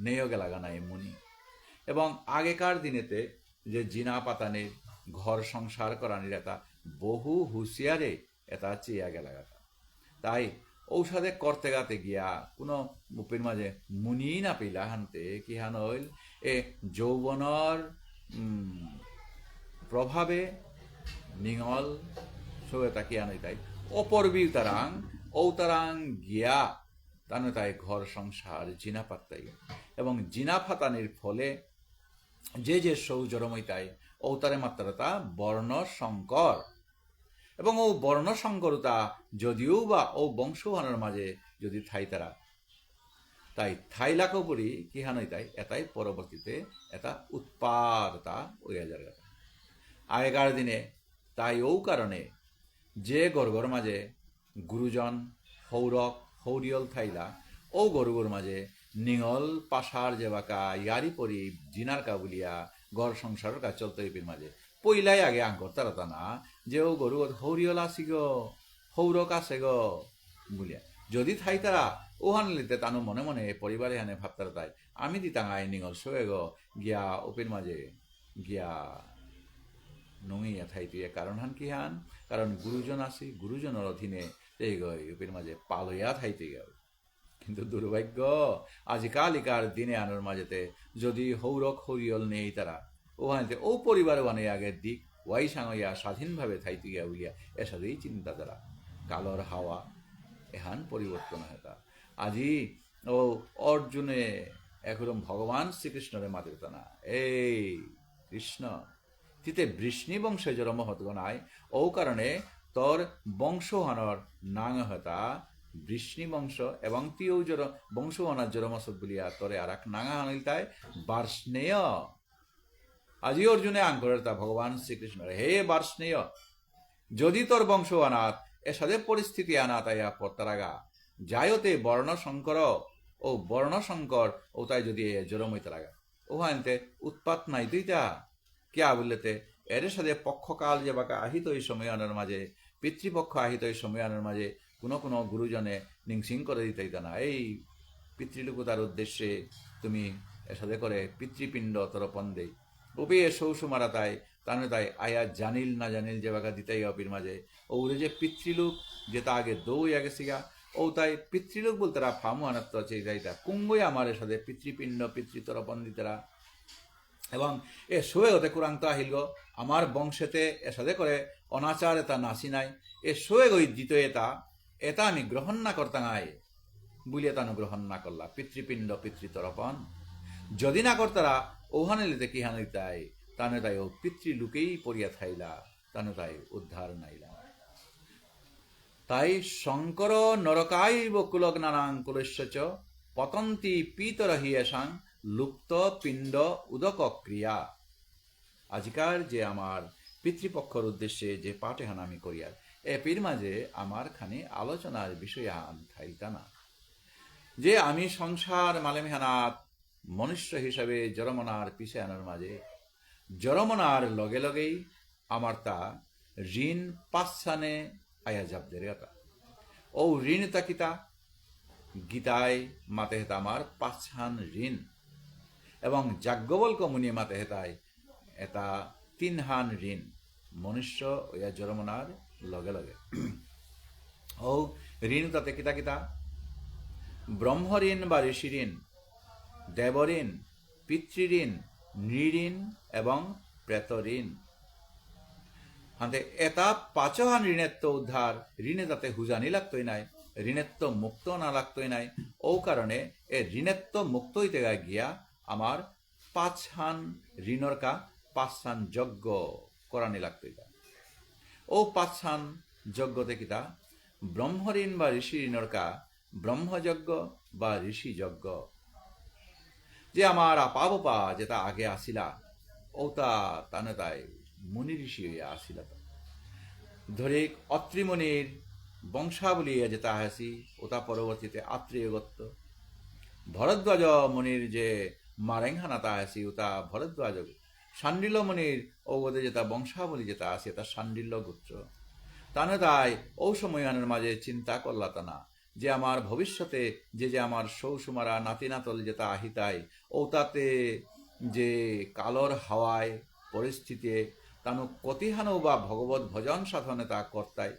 নেয় গেলাগা নাই মুনি এবং আগেকার দিনেতে যে জিনা পাতানির ঘর সংসার করানির এটা বহু হুঁশিয়ারে এটা চেয়া গেলাগাতা। তাই ঔষধে করতে গাতে গিয়া কোনো মুপির মাঝে মুনি না পেলা হানতে কি হান হইল এ যৌবনর প্রভাবে নিঙল সবেতা কি আনই তাই অপরবি তারাং ও তারাং গিয়া তানো তাই ঘর সংসার জিনা পাত্তাই এবং জিনা ফাতানির ফলে যে যে সৌজরমইতাই ও তারে মাত্রাতা বর্ণ সংকর এবং ও বর্ণ সংকরতা যদিও বা ও বংশহানের মাঝে যদি থাই তারা তাই থাইলাকো পরি কি হানই তাই এটাই পরবর্তীতে এটা উৎপাদতা ওইয়া জায়গা আগেকার দিনে তাই ও কারণে যে গর্গর মাঝে গুরুজন হৌরক হৌরিয়ল থাইলা ও গরুগর মাঝে নিঙল পাশার যেবাকা ইয়ারি পরি জিনার কাবুলিয়া গড় সংসার কাজ চলতে হইপির মাঝে পইলাই আগে আঙ্কর তারা না যে ও গরু হৌরিয়ল আসি গো হৌরক আছে গো বলিয়া যদি থাই তারা ওহান লিতে তানো মনে মনে পরিবারে হানে ভাবতারা তাই আমি দিতাং আই নিঙল শোয়ে গো গিয়া ওপির মাঝে গিয়া নঙিয়া থাইতে কারণ হান কি হান কারণ গুরুজন আসি গুরুজনের অধীনে এই গো ওপির মাঝে পালইয়া থাইতে গেল কিন্তু দুর্ভাগ্য আজিকালিকার দিনে আনোর মাঝেতে যদি হৌরক হরিয়ল নেই তারা ওখানে ও পরিবার বানে আগের দিক ওয়াই সাঙইয়া স্বাধীনভাবে থাইতে গিয়া উলিয়া এসাদেই চিন্তা তারা কালর হাওয়া এহান পরিবর্তন হয় তা আজি ও অর্জুনে একরকম ভগবান শ্রীকৃষ্ণরে মাতিত না এই কৃষ্ণ তিতে বৃষ্ণি বংশে জরম হতগনায় ও কারণে তোর বংশহানর নাং হতা বৃষ্ণি বংশ এবং তিও জর বংশহানার জরমসদ বলিয়া তোরে আর এক নাঙা আনিল তাই বার্ষ্ণেয় আজি অর্জুনে আঙ্করের তা ভগবান শ্রীকৃষ্ণের হে বার্ষ্ণেয় যদি তোর বংশ অনাথ এ সাদে পরিস্থিতি আনাত আয়া পত্তারাগা যায়তে বর্ণশঙ্কর ও বর্ণশঙ্কর ও তাই যদি জরমইতে লাগা ওহানতে উৎপাত নাই দুইটা কিয়া বললেতে এর সাথে পক্ষকাল যে বাকা আহিত এই সময়ানের মাঝে পিতৃপক্ষ আহিত এই সময়ানের মাঝে কোনো কোনো গুরুজনে নিংসিং করে দিতে না এই পিতৃলোকতার উদ্দেশ্যে তুমি এর সাথে করে পিতৃপিণ্ড তরপন দেই ওপে সৌসুমারা তাই তানে তাই আয়া জানিল না জানিল যে বাকা দিতাই অপির মাঝে ওরে যে পিতৃলোক যেটা আগে দৌই আগে সিগা ও তাই পিতৃলোক বলতে রা ফামু আনাত্ম আছে যাইটা কুঙ্গই আমার সাথে পিতৃপিণ্ড পিতৃতরপন দিতেরা এবং এ শোয়ে হতে কুরান্ত আহিল আমার বংশেতে এ সাথে করে অনাচার এটা নাসি নাই এ শোয়ে গই দিত এটা আমি গ্রহণ না করতাঙাই বুলিয়ে তানো গ্রহণ না করলা পিতৃপিণ্ড পিতৃতরপন যদি না করতারা ওহানে লিতে কি হানি তাই তানে তাই ও পিতৃলোকেই পড়িয়া থাইলা তানে তাই উদ্ধার নাইলা তাই শঙ্কর নরকাইব কুলক নানাং কুলস্য পতন্তি পিতরহিয়েসাং লুপ্ত পিণ্ড উদক ক্রিয়া আজিকার যে আমার পিতৃপক্ষর উদ্দেশ্যে যে পাঠেহান আমি করিয়ার এপির মাঝে আমার খানি আলোচনার বিষয় আন থাইতা না যে আমি সংসার মালেমিহানাত মনুষ্য হিসাবে জরমনার পিছে আনার মাঝে জরমনার লগে লগেই আমার তা ঋণ পাঁচছানে আয়া জাবদের কথা ও ঋণ তাকিতা গীতায় মাতে হেতা আমার পাঁচছান ঋণ এবং যাজ্ঞবল্ক মুনি মাতে হেতায় এটা তিনহান ঋণ মনুষ্য ওয়া জরমনার লগে লগে ও ঋণ তাতে কিতা কিতা ব্রহ্মঋণ বা ঋষি ঋণ দেবঋণ পিতৃঋণ নৃঋণ এবং প্রেতঋণ হাতে এটা পাঁচহান ঋণেত্ব উদ্ধার ঋণে তাতে হুজানি লাগতই নাই ঋণেত্ব মুক্ত না লাগতই নাই ও কারণে এ ঋণেত্ব মুক্ত হইতে গিয়া আমার পাঁচহান ঋণর কা পাঁচহান যজ্ঞ করানি লাগতই ও পাঁচহান যজ্ঞতে কিতা ব্রহ্মঋণ বা ঋষি ঋণর কা ব্রহ্মযজ্ঞ বা ঋষি যজ্ঞ যে আমার আপাবপা যেটা আগে আসিলা ও তানে তাই মুনি ঋষি হইয়া আসিলা ধরে অত্রিমণির বংশাবলী যেটা আসি ওটা পরবর্তীতে আত্রেয়গত্য ভরদ্বাজ মুনির যে মারেংহানা তা আসি ওটা ভরদ্বাজ শাণ্ডিল্য মুনির ওগদে যেটা বংশাবলী যেটা আসে তা শাণ্ডিল্য গোত্র তানে তাই ও সময়ানের মাঝে চিন্তা করলা তা না যে আমার ভবিষ্যতে যে যে আমার সৌসুমারা নাতিনাতল যেটা আহিতাই ও তাতে যে কালর হাওয়ায় পরিস্থিতি তানু কতিহানো বা ভগবত ভজন সাধনে তা কর্তাই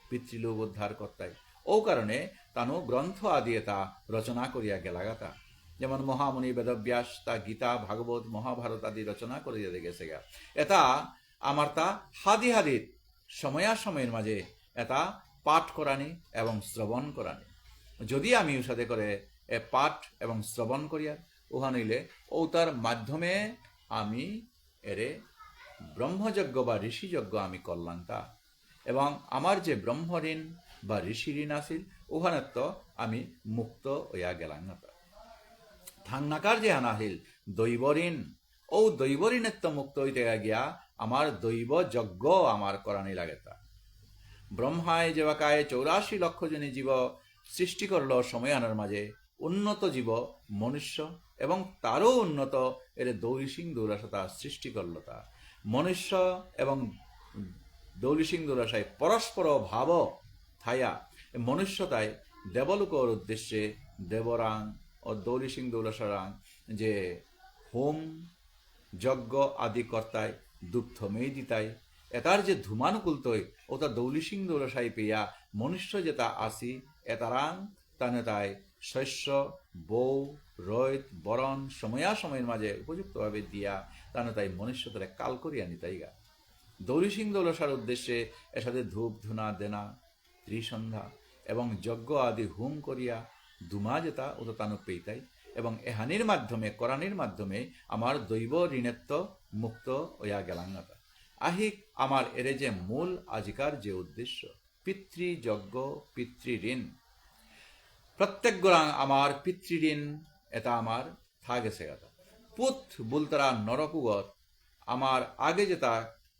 পিতৃলোক উদ্ধার কর্তাই ও কারণে তানু গ্রন্থ আদি তা রচনা করিয়া গেলাগাতা যেমন মহামুনি বেদব্যাস তা গীতা ভাগবত মহাভারত আদি রচনা করিয়া গেছে গা এটা আমার তা হাদি হাদিত সময়ের মাঝে এটা পাঠ করানি এবং শ্রবণ করানি যদি আমি সাথে করে এ পাঠ এবং শ্রবণ করিয়া উহা নইলে ও তার মাধ্যমে আমি এরে ব্রহ্মযজ্ঞ বা ঋষিযজ্ঞ আমি করলাম তা এবং আমার যে ব্রহ্মঋণ বা ঋষি ঋণ আসিল ওখানে তো আমি মুক্ত হইয়া গেলাম না থাংনাকার যে আনাহিল দৈব ঋণ ও দৈব ঋণের তো মুক্ত হইতে গিয়া আমার দৈব যজ্ঞ আমার করানি লাগে তা ব্রহ্মায় যেবাকায় 84 লক্ষ জনী জীব সৃষ্টি করল সময়ানের মাঝে উন্নত জীব মনুষ্য এবং তারও উন্নত এর দৌলিসিং দৌরাসতা সৃষ্টি করল তা মনুষ্য এবং দৌলিসিং দৌরাসায় পরস্পর ভাব থায়া মনুষ্যতায় দেবলোকর উদ্দেশ্যে দেবরাং ও দৌলিসিং দৌলাসারাং যে হোম যজ্ঞ আদি কর্তায় দুগ্ধ মেয়ে দিতাই এটার যে ধূমানুকূলতই ওটা দৌলিসিং দৌলাসাই পেয়া মনুষ্য যেটা আসি এতারাং তানে তাই শস্য বৌ রৈত বরণ সময়ের মাঝে উপযুক্তভাবে দিয়া তানো তাই মনুষ্যতরে কাল করিয়া নিতাইগা দৌড়ি সিং দৌলসার উদ্দেশ্যে এসাথে ধূপ ধুনা দেনা ত্রিসন্ধ্যা এবং যজ্ঞ আদি হুম করিয়া দুমা যেতা ও তো তানু পেইতাই এবং এহানির মাধ্যমে করানির মাধ্যমে আমার দৈব ঋণেত্ব মুক্ত হইয়া গেলাঙ্গাতা আহিক আমার এরে যে মূল আজিকার যে উদ্দেশ্য পিতৃযজ্ঞ পিতৃঋণ প্রত্যেক গোড়াং আমার পিতৃঋণ এটা আমার থাগেছে গাতা পুত বুলতারা নরকুগত আমার আগে যেটা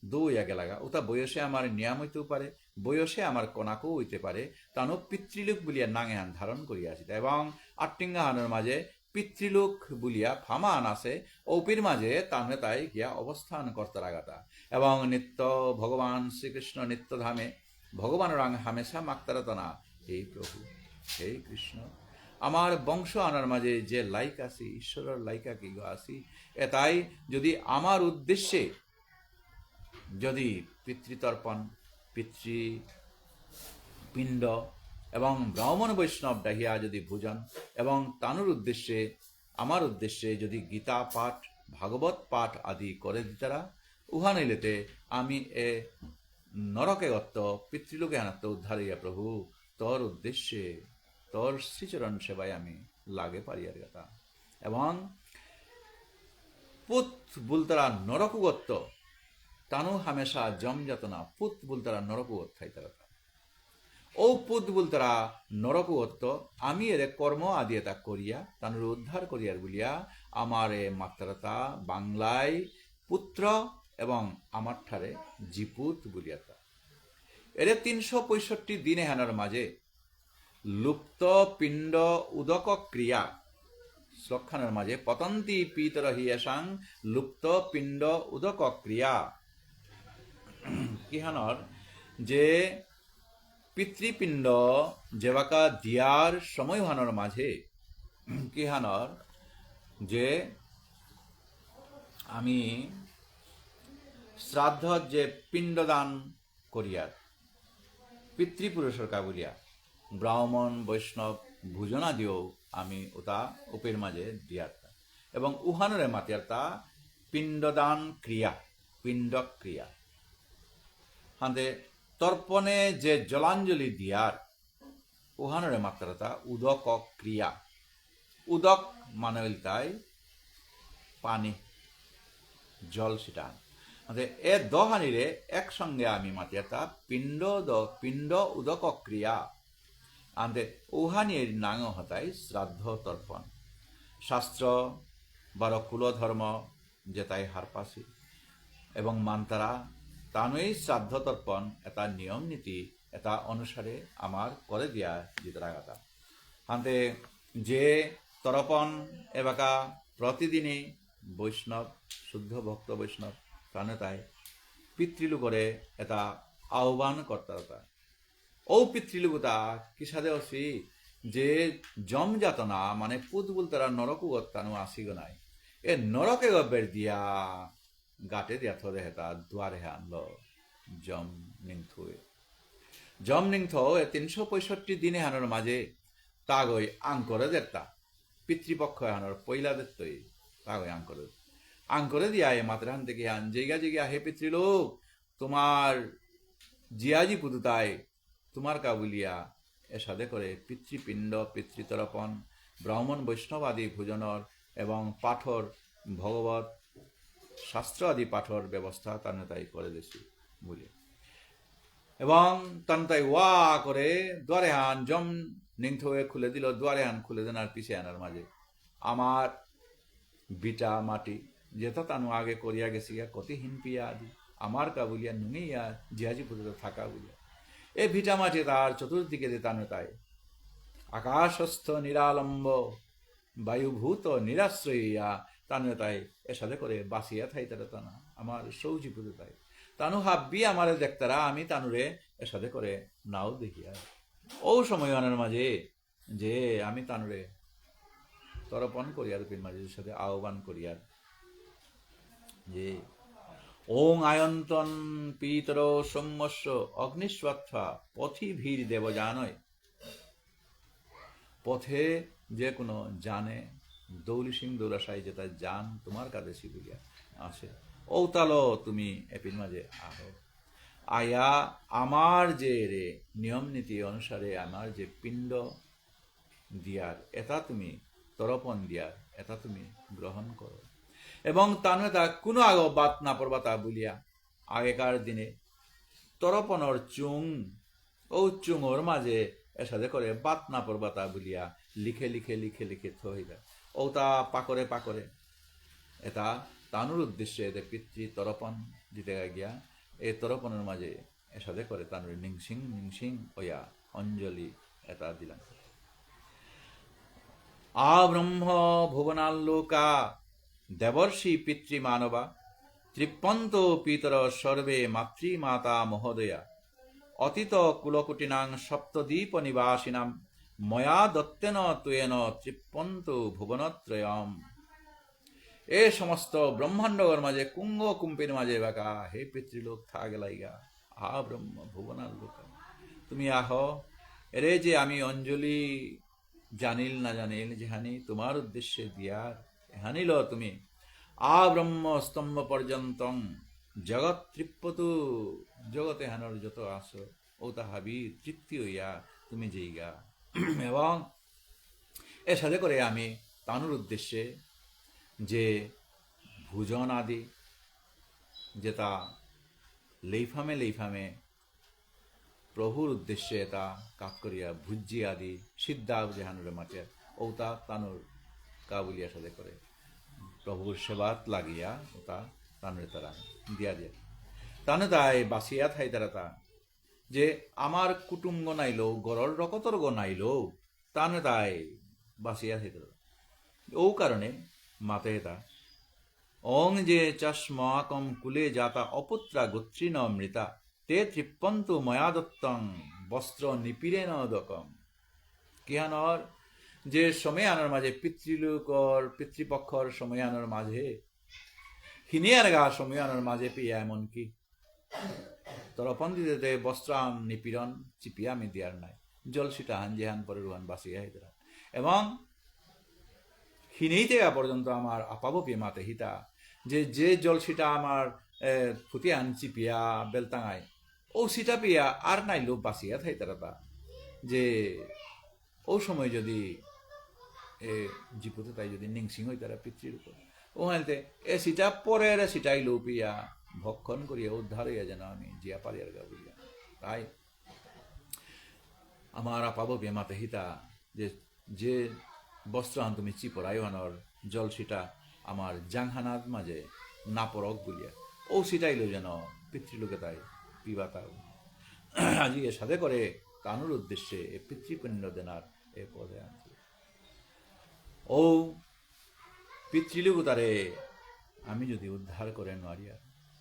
দৌয়া গেলাগা ওটা বয়সে আমার নিয়াম হইতেও পারে বয়সে আমার কনাকও হইতে পারে তানো পিতৃলোক বলিয়া নাঙেহান ধারণ করিয়াছি এবং আট্টিঙ্গাহানের মাঝে পিতৃলোক বলিয়া ফামান আছে ঔপির মাঝে তাহলে তাই গিয়া অবস্থান কর্তার আগাতা এবং নিত্য ভগবান শ্রীকৃষ্ণ নিত্যধামে ভগবান রাং হামেশা মাক্তারতনা হে প্রভু হে কৃষ্ণ আমার বংশ আনার মাঝে যে লাইক আছি ঈশ্বরের লাইকা কি আসি এটাই যদি আমার উদ্দেশ্যে যদি পিতৃতর্পণ পিতৃপিণ্ড এবং ব্রাহ্মণ বৈষ্ণব ডাহিয়া যদি ভোজন এবং তানুর উদ্দেশ্যে আমার উদ্দেশ্যে যদি গীতা পাঠ ভাগবত পাঠ আদি করে দিতারা উহা নইলেতে আমি এ নরকে গত্ত পিতৃলোকে আনাত্ম উদ্ধারিয়া প্রভু তোর উদ্দেশ্যে তোর শ্রীচরণ সেবায় আমি লাগে পারিয়ার কথা এবং পুত বুলতারা নরকুগত্ত তানু হামেশা জমযাতনা পুত বুলতারা নরকুগত খাইতারা ও পুত বুলতারা নরকুগত্ত আমি এর কর্ম আদি এটা করিয়া তানুর উদ্ধার করিয়ার বলিয়া আমার এ মাত্রাতা বাংলায় পুত্র এবং আমার ঠারে জিপুত বলিয়াতা এর 365 দিনে হানার মাঝে লুপ্ত পিণ্ড উদক ক্রিয়া শ্লোকখানের মাঝে পতন্তি পিতর হিয়াসাং লুপ্ত পিণ্ড উদক ক্রিয়া কিহানর যে পিতৃপিণ্ড যেবাকা দিয়ার সময় হানর মাঝে কিহানর যে আমি শ্রাদ্ধ যে পিণ্ডদান করিয়ার পিতৃপুরুষের কাবুলিয়া ব্রাহ্মণ বৈষ্ণব ভোজনা দিও আমি ওটা উপের মাঝে দিয়ারতা এবং উহানরে মাতিয়ারতা পিণ্ডদান ক্রিয়া পিণ্ড ক্রিয়া হাতে তর্পণে যে জলাঞ্জলি দিয়ার উহানরে মাত্রাতা উদক ক্রিয়া উদক মানে তাই পানি জল ছিটান এ দহানিরে একসঙ্গে আমি মাতিয়ারতা পিণ্ড উদক ক্রিয়া আন্তে উহানির নাঙ হতাই শ্রাদ্ধ তর্পণ শাস্ত্র বার কুলধর্ম যেটাই হারপাসি এবং মান্তারা তানুই শ্রাদ্ধ তর্পণ এটা নিয়ম নীতি এটা অনুসারে আমার করে দিয়া জিতরাগাতা আন্তে যে তর্পণ এবাকা প্রতিদিনই বৈষ্ণব শুদ্ধ ভক্ত বৈষ্ণব তানে তাই পিতৃলোকরে এটা আহ্বান কর্তারতা ও পিতৃলোকতা কিসাদে অসি যে জমযাতনা মানে পুত বলতারা নরকুগত তানু আসিগ নাই এ নরকে গবের দিয়া গাটে দিয়া থরে হেতা দুয়ারে আনলো জম নিংথ এ 365 দিনে হানোর মাঝে তাগই আঙ্করে দেতা পিতৃপক্ষ হানোর পয়লা দেতই তাগই আঙ্করে দিয়া এ মাতরান থেকে আন জিগা হে পিতৃলোক তোমার জিয়াজি পুতুতায় তোমার কাবুলিয়া এ সাথে করে পিতৃপিণ্ড পিতৃতর্পণ ব্রাহ্মণ বৈষ্ণব আদি ভোজনর এবং পাঠর ভগবত শাস্ত্র আদি পাঠর ব্যবস্থা তানে তাই করে দিছি বলে এবং তান তাই ওয়া করে দুয়ারে হান জম নিংথ হয়ে খুলে দিল দুয়ারে হান খুলে দেন আর পিছিয়ে আনার মাঝে আমার বিটা মাটি যেটা তানু আগে করিয়া গেছি কতি হিনপিয়া আদি আমার কাবুলিয়া নুনিয়া জিয়াজি পুজোতে থাকা বলিয়া এ ভিটা মাটি তার চতুর্দিকে তানে তাই আকাশস্থ নিরালম্ব বায়ুভূত নিরাশ্রয়িয়া তানে তাই এর সাথে করে বাসিয়া থাই তারা তানা আমার সৌজি পুজো তাই তানু হাব্বি আমারে দেখতারা আমি তানুরে এর সাথে করে নাও দেখিয়া ও সময় আনার মাঝে যে আমি তানুরে তর্পণ করিয়ার পিন মাঝে সাথে আহ্বান করিয়ার যে ওং আয়ন্তন পিতর সোম্যস্য অগ্নিস্বত্থা পথি ভীর দেব জানয় পথে যে কোনো জানে দৌলি সিং দৌলাশাই যেটা জান তোমার কাছে বলিয়া আছে ঔতালো তুমি এপির মাঝে আহো আয়া আমার যে রে নিয়ম নীতি অনুসারে আমার যে পিণ্ড দিয়ার এটা তুমি তরপন দিয়ার এটা তুমি গ্রহণ করো এবং তানুতা কোনো আগ বাত না পড়বা তা বলিয়া আগেকার দিনে তরপনর চুং ও চুঙর মাঝে এসাদে করে বাত না পড়বা তা বলিয়া লিখে লিখে লিখে লিখে থইবা ও তা পাকরে পাকরে এটা তানুর উদ্দেশ্যে এদের পিতৃ তরপন দিতে গিয়া এই তরপনের মাঝে এসাদে করে তানুর নিংসিং নিংসিং ওয়া অঞ্জলি এটা দিলাম আব্রহ্ম ভুবনাল্লোকা দেবর্ষি পিতৃমানবা তৃপ্পন্ত পিতর সর্বে মাতৃমাতা মহোদয়া অতীত কুলকুটিনাং সপ্তদ্বীপ নিবাসিনাম ময়া দত্তেন তুয়েন তৃপ্পন্ত ভুবনত্রয়ম এ সমস্ত ব্রহ্মাণ্ডগর মাঝে কুঙ্গ কুম্পের মাঝে বাকা হে পিতৃলোক থাক লাইগা আ ব্রহ্ম ভুবনাল্লোকা তুমি আহ এরে যে আমি অঞ্জলি জানিল না জানিল যেহানি তোমার উদ্দেশ্যে দিয়ার হানিল তুমি আ ব্রহ্ম স্তম্ভ পর্যন্তং জগৎ তৃপ্পতু জগতে হানর যত আসো ও তাহাবি তৃপ্তি হইয়া তুমি যেইগা এবং এর সাথে করে আমি তানুর উদ্দেশ্যে যে ভোজন আদি যেটা লেইফামে লেইফামে প্রভুর উদ্দেশ্যে এটা কাপ করিয়া ভুজি আদি সিদ্ধা যেহানুরে মাটিয়া ওটা তানুর কাবুলিয়া সাথে করে প্রভুর সেবাত লাগিয়া ওটা তানুরে তারা দিয়া দিয়া তানে তাই বাসিয়া থাই তারা তা যে আমার কুটুম্ব নাইলো গরল রকতর গো নাইলো তানে তাই বাসিয়া থাই তারা ও কারণে মাতে তা অং যে চশমাকম কুলে যাতা অপুত্রা গোত্রীন মৃতা তে তৃপ্পন্তু ময়া দত্তং বস্ত্র নিপীড়েন দকম কিহানর যে সময়ানোর মাঝে পিতৃলোকর পিতৃপক্ষর সময়ানোর মাঝে হিনিয়ার গা সময়ানোর মাঝে পিয়া এমনকি তরপন দিতে বস্ত্রাম নিপীড়ন চিপিয়া আমি দিয়ার নাই জল সিটা হান জেহান পরে রুহান বাসিয়া হিতরা এবং হিনেই থেকে পর্যন্ত আমার আপাবো পিয়ে মাতে হিতা যে জল সিটা আমার ফুটিয়ান চিপিয়া বেলতাঙায় ও সিটা পিয়া আর নাই লোক বাসিয়া থাই তারা যে ও সময় যদি জিপুতে তাই যদি নিংসিং হই তারা পিতৃর উপর ও হালতে এ সিটা পরের সিটাই লো পিয়া ভক্ষণ করিয়া উদ্ধার হইয়া যেন আমি জিয়া পারিয়ার গা বলিয়া তাই আমার আপাবো পিয়া মাতে হিতা যে বস্ত্রহান তুমি চিপরাই হানর জল সিটা আমার জাংহানার মাঝে না পরক বলিয়া ও সিটাইলো যেন পিতৃলোকে তাই পিবা তাও আজি এর সাথে করে তানুর উদ্দেশ্যে পিতৃপুণ্য দেনার এ পদে আনছে ও পিতৃলোক তারে আমি যদি উদ্ধার করে নারিয়া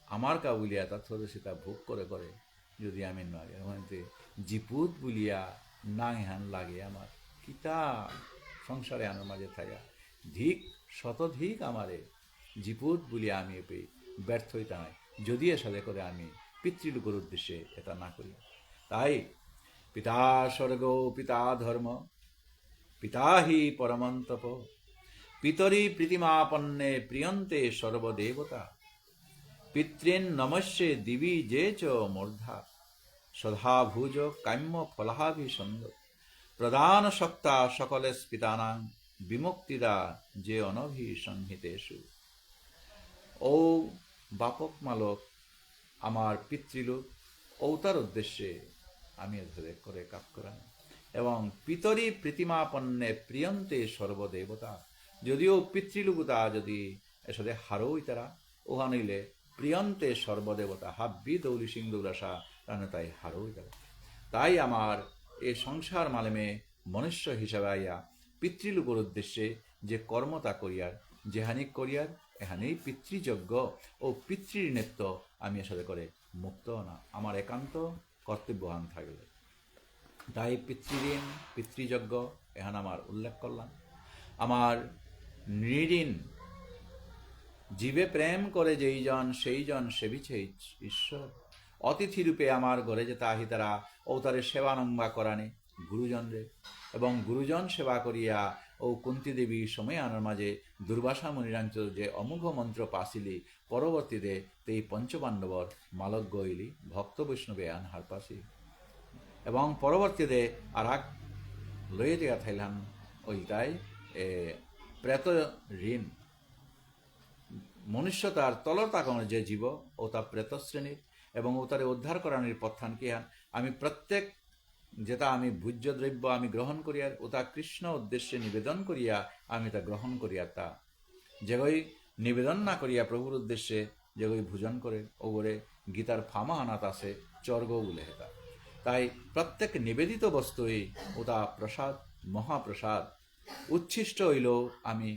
আমার কা বলিয়া তার সদস্যতা ভোগ করে করে যদি আমি নারিয়া মানে জিপুত বলিয়া না হান লাগে আমার কিতা সংসারে আনার মাঝে থাকা ধিক শতধিক আমারে জিপুত বলিয়া আমি পেয়ে ব্যর্থ হইতে নাই যদি এর সাথে করে আমি পিতৃলোকের উদ্দেশ্যে এটা না করি তাই পিতা স্বর্গ পিতা ধর্ম পিতা হি পরমন্তপ পিতরি প্রীতিমাপন্নে প্রিয়ন্তে সর্বদেবতা পিতৃন নমস্যে দিবি যে চ মূর্ধা সদাভুজ কাম্য ফলাভি সুন্দর প্রধান সত্তা সকলে পিতানাং বিমুক্তিদা যে অনভি সংহিতেষু ও বাপক মালক আমার পিতৃলোক ঔতার উদ্দেশ্যে আমি এদের করে কাপ করা এবং পিতরি প্রীতিমাপন্নে প্রিয়ন্তে সর্বদেবতা যদিও পিতৃলোকতা যদি এর সাথে হারোই তারা ওহা নইলে প্রিয়ন্তে সর্বদেবতা হাব্বি দৌলি সিং দৌলাসা তাহলে তাই হারোই তারা তাই আমার এই সংসার মালেমে মনুষ্য হিসাবে আইয়া পিতৃলোকের উদ্দেশ্যে যে কর্মতা করিয়ার যেহানিক করিয়ার এখানেই পিতৃযজ্ঞ ও পিতৃঋণেত্ব আমি আসলে করে মুক্ত না আমার একান্ত কর্তব্যহান থাকলে তাই পিতৃঋণ পিতৃযজ্ঞ এখানে আমার উল্লেখ করলাম আমার নৃঋণ জীবে প্রেম করে যেই জন সেই জন সেবিছে ঈশ্বর অতিথি রূপে আমার ঘরে যেতে আহিতারা ও তারে সেবানম্বা করানে গুরুজনরে, এবং গুরুজন সেবা করিয়া ও কুন্তী দেবী সময় আনার মাঝে দুর্বাসা মুনিরাঞ্চ যে অমোঘ মন্ত্র পাশিলি পরবর্তীতে তেই পঞ্চপাণ্ডবর মালক গইলি ভক্ত বৈষ্ণবে আনহার পাশি, এবং পরবর্তীতে আর এক লয়ে দেয়া থাইলাম ওইটাই প্রেত ঋণ মনুষ্য তার তলর তাকানো যে জীব ও তা প্রেত শ্রেণীর, এবং ও তারে উদ্ধার করানোর পথান কি হান আমি প্রত্যেক যেটা আমি ভোজ্য দ্রব্য আমি গ্রহণ করিয়া ও তা কৃষ্ণ উদ্দেশ্যে নিবেদন করিয়া আমি তা গ্রহণ করিয়া তা যেগই নিবেদন না করিয়া প্রভুর উদ্দেশ্যে যেগই ভোজন করে ওগরে গীতার ফামা আনাত আছে চর্গ বলে হেতা। তাই প্রত্যেক নিবেদিত বস্তুই ও তা প্রসাদ মহাপ্রসাদ উচ্ছিষ্ট হইল আমি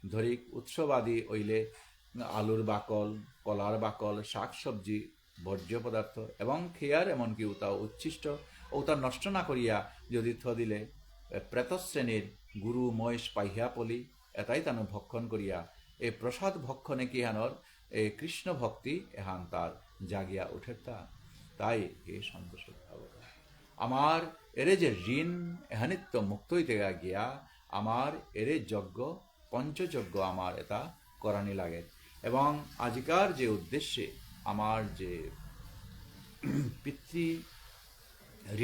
ধরিক উৎসবাদী হইলে আলুর বাকল কলার বাকল শাক সবজি বর্জ্য পদার্থ এবং খেয়ার এমনকি উতা উচ্ছিষ্ট ও তা নষ্ট না করিয়া যদি থ দিলে প্রেতশ্রেণীর গুরু মহেশ পাইহা পলি এটাই তানো ভক্ষণ করিয়া এই প্রসাদ ভক্ষণে কি হানর এই কৃষ্ণ ভক্তি এহান তার জাগিয়া উঠে তা। তাই এ সন্তোষ আমার এরে যে ঋণ এহানিত্য মুক্ত হইতে গিয়া আমার এরে যজ্ঞ পঞ্চযজ্ঞ আমার এটা করানি লাগে, এবং আজিকার যে উদ্দেশ্যে আমার যে পিতৃ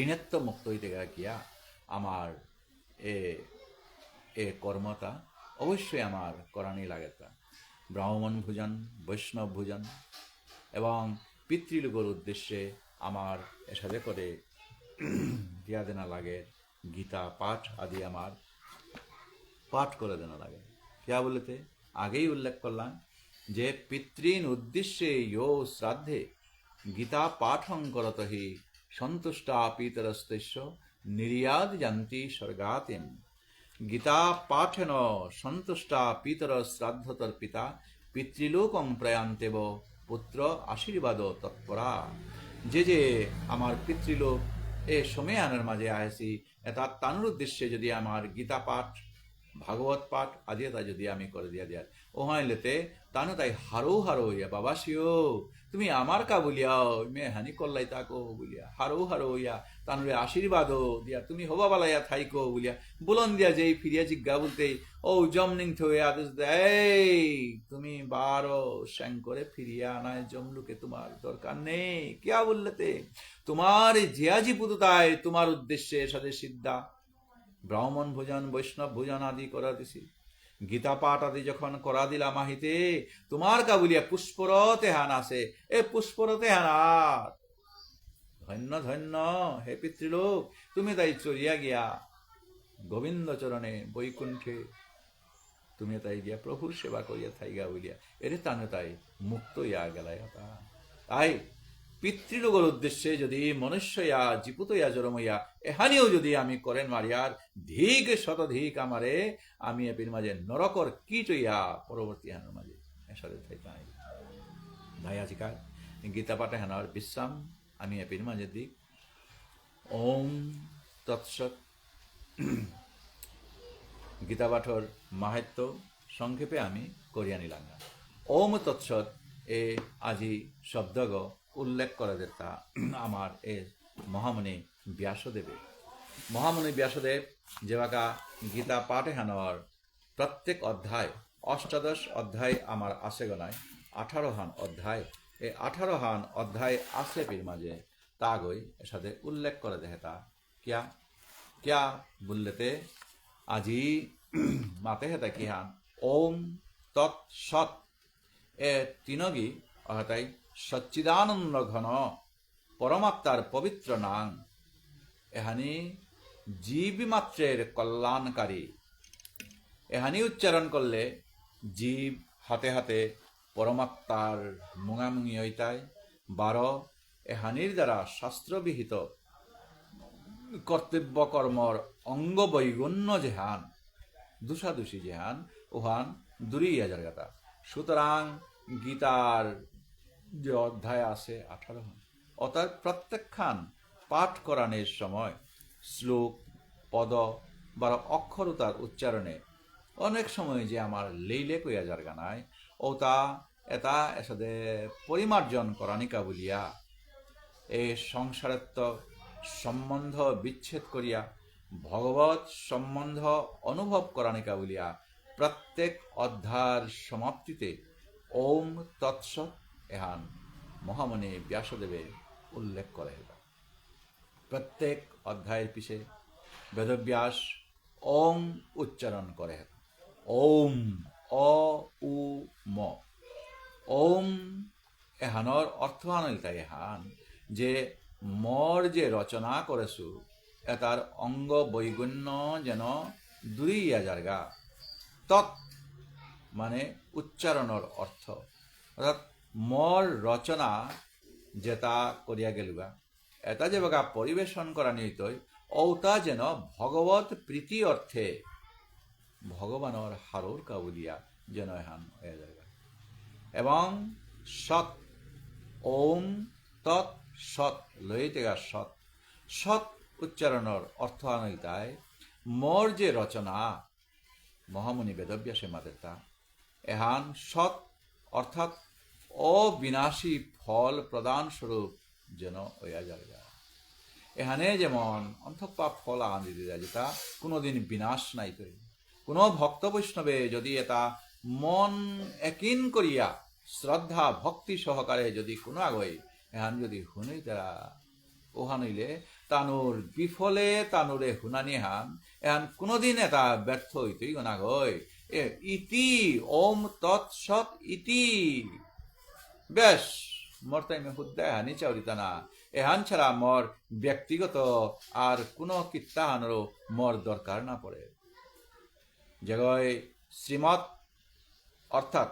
ঋণেত্ব মুক্ত হইতে গিয়া আমার এ কর্মটা অবশ্যই আমার করানি লাগে তা ব্রাহ্মণ ভোজন বৈষ্ণব ভোজন এবং পিতৃলোকের উদ্দেশ্যে আমার এসাথে করে দিয়া দেনা লাগে গীতা পাঠ আদি আমার পাঠ করে দেনা লাগে। क्या বলতে আগেই উল্লেখ করলাম যে পিতৃন উদ্দেশ্যে ইয়ো শ্রাদ্ধে গীতা পাঠং করত হি সন্তুষ্টা পিতরস্তস্য নির্যাদ যান্তি স্বর্গাতিম। গীতা পাঠেন সন্তুষ্টা পিতর শ্রাদ্ধতর পিতা পিতৃলোকং প্রয়ান্তেব পুত্র আশীর্বাদ তৎপরা। যে আমার পিতৃলোক এ সময় আনার মাঝে আয়েছি এটা তানুর উদ্দেশ্যে যদি আমার গীতা পাঠ ভাগবত পাঠ আদি তা যদি আমি করে দিয়া দিয়ার ও হাইলেতে তানু তাই হারো হারো ইয়া বাবা শিও তুমি আমার কা বলিয়াও মে হানি করলাই তাকো বলিয়া হারো ইয়া তানুরে আশীর্বাদ দিয়া তুমি হবা বালাইয়া থাইকো বলিয়া বুলন দিয়া যেই ফিরিয়া জিজ্ঞা বলতেই ও জমনিং থয়ে আদেশ দেয় তুমি বারো শ্যাং করে ফিরিয়া আনায় জমলুকে তোমার দরকার নেই। কিয়া বললেতে তোমার জিয়াজি পুতুতায় তোমার উদ্দেশ্যে সাথে সিদ্ধা ব্রাহ্মণ ভোজন বৈষ্ণব ভোজন আদি করা দিছি গীতা পাঠ আদি যখন করা দিলাম আহিতে তোমার কা বলিয়া পুষ্পরতে হান আছে এ পুষ্পরতে হান আর ধন্য ধন্য হে পিতৃলোক তুমি তাই চলিয়া গিয়া গোবিন্দ চরণে বৈকুণ্ঠে তুমি তাই গিয়া প্রভুর সেবা করিয়া থাইগা বলিয়া এরে তানে তাই মুক্ত ইয়া গেলায় তাই পিতৃলোকের উদ্দেশ্যে যদি মনুষ্যয়া জীপুতয়া জরমইয়া এহানিও যদি আমি করেন মারিয়ার ধিক শতধিক আমারে আমি এপির মাঝে নরকর কীটইয়া পরবর্তী হানোর মাঝে এসারে থাই তাই ভাই আজিকার গীতা পাঠে হানার বিশ্রাম আমি এপির মাঝে দিক ওম তৎসৎ। গীতা পাঠর মাহাত্য সংক্ষেপে আমি করিয়া নিলাম না। ওম তৎসৎ এ আজি শব্দগ উল্লেখ করা যেতা আমার এ মহামুনি ব্যাসদেবে মহামুনি ব্যাসদেব যেবাকা গীতা পাঠে হানোর প্রত্যেক অধ্যায় অষ্টাদশ অধ্যায় আমার আছে গনায় 18 হান অধ্যায় এই 18 হান অধ্যায় আছে পির মাঝে তা গই এর সাথে উল্লেখ করে দেহেতা কিয়া কিয়া বললেতে আজি মাতে হেতা কি হান ওম তৎ সৎ এ তিনগি অহতাই সচ্চিদানন্দ ঘন পরমাত্মার পবিত্র নাম এহানি জীব মাত্রের কল্যাণকারী এহানি উচ্চারণ করলে জীব হাতে হাতে পরমাত্মার মুঙামুঙি হইতায় 12 এহানির দ্বারা শাস্ত্রবিহিত কর্তব্য কর্মর অঙ্গ বৈগুণ্য যেহান দুষাদুষি যেহান ওহান দূরিয়া জায়গাটা। সুতরাং গীতার যে অধ্যায় আছে 18 অর্থাৎ প্রত্যেকখান পাঠ করানোর সময় শ্লোক পদ বা অক্ষরতার উচ্চারণে অনেক সময় যে আমার লেইলে কইয়া জায়গা নাই ও তা এটা এসাথে পরিমার্জন করানিকা বলিয়া এই সংসারত্ব সম্বন্ধ বিচ্ছেদ করিয়া ভগবত সম্বন্ধ অনুভব করানিকা বলিয়া প্রত্যেক অধ্যায়ের সমাপ্তিতে ওম তৎসৎ এহান মহামণি ব্যাসদেবে উল্লেখ করে। প্রত্যেক অধ্যায়ের পিছে বেদব্যাস ওম উচ্চারণ করে। ওম অ উ ম ওম এহানৰ অৰ্থ আনিলতা এহান যে মোৰ যে ৰচনা কৰেছো এটাৰ অংগ বৈগুণ্য যেন দুৰিয়া জাৰগা। তৎ মানে উচ্চাৰণৰ অৰ্থ, অৰ্থাৎ মোৰ ৰচনা যেটা করিয়া গেলুগা এটা যে বগা পরিবেশন করা নিতই ঔতা যেন ভগবত প্রীতি অর্থে ভগবানের হারোর কাবুলিয়া যেন এহান হয়ে যাবে। এবং সৎ ওম তৎ সৎ লইতেগা সৎ সৎ উচ্চারণের অর্থ আনইতায় মোর যে রচনা মহামুনি বেদব্যাসে মাদেরতা এহান সৎ অর্থাৎ অবিনাশী ফল প্রদান স্বরূপ যেন হইয়া যায়। এখানে যেমন অন্তঃপাপ ফল আন দিতে যায় যেটা কোনোদিন বিনাশ নাই করে। কোনো ভক্ত বৈষ্ণবে যদি এটা মন একিন করিয়া শ্রদ্ধা ভক্তি সহকারে যদি কোনো আগয় এহান যদি শুনেই তারা ওহান হইলে তানুর বিফলে তানুরে শুনানি হান এহান কোনোদিন এটা ব্যর্থ হইতেই গনাগয়। ইতি ওম তৎসৎ ইতি বেশ মোর তাই হুদ্দা এহানি চাউরিতা না। এহান ছাড়া মোর ব্যক্তিগত আর কোনো কীর্তাহানেরও মোর দরকার না পড়ে। জগয় শ্রীমৎ অর্থাৎ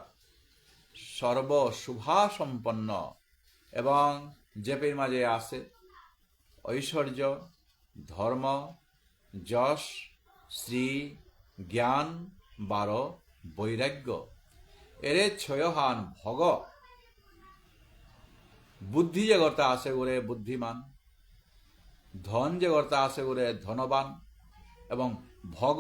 সর্বশুভা সম্পন্ন এবং জেপের মাঝে আছে ঐশ্বর্য ধর্ম যশ শ্রী জ্ঞান বারো বৈরাগ্য এরে ছয়হান ভগ বুদ্ধি যে গর্তা আছে ওরে বুদ্ধিমান, ধন যে গর্তা আছে ওরে ধনবান এবং ভগ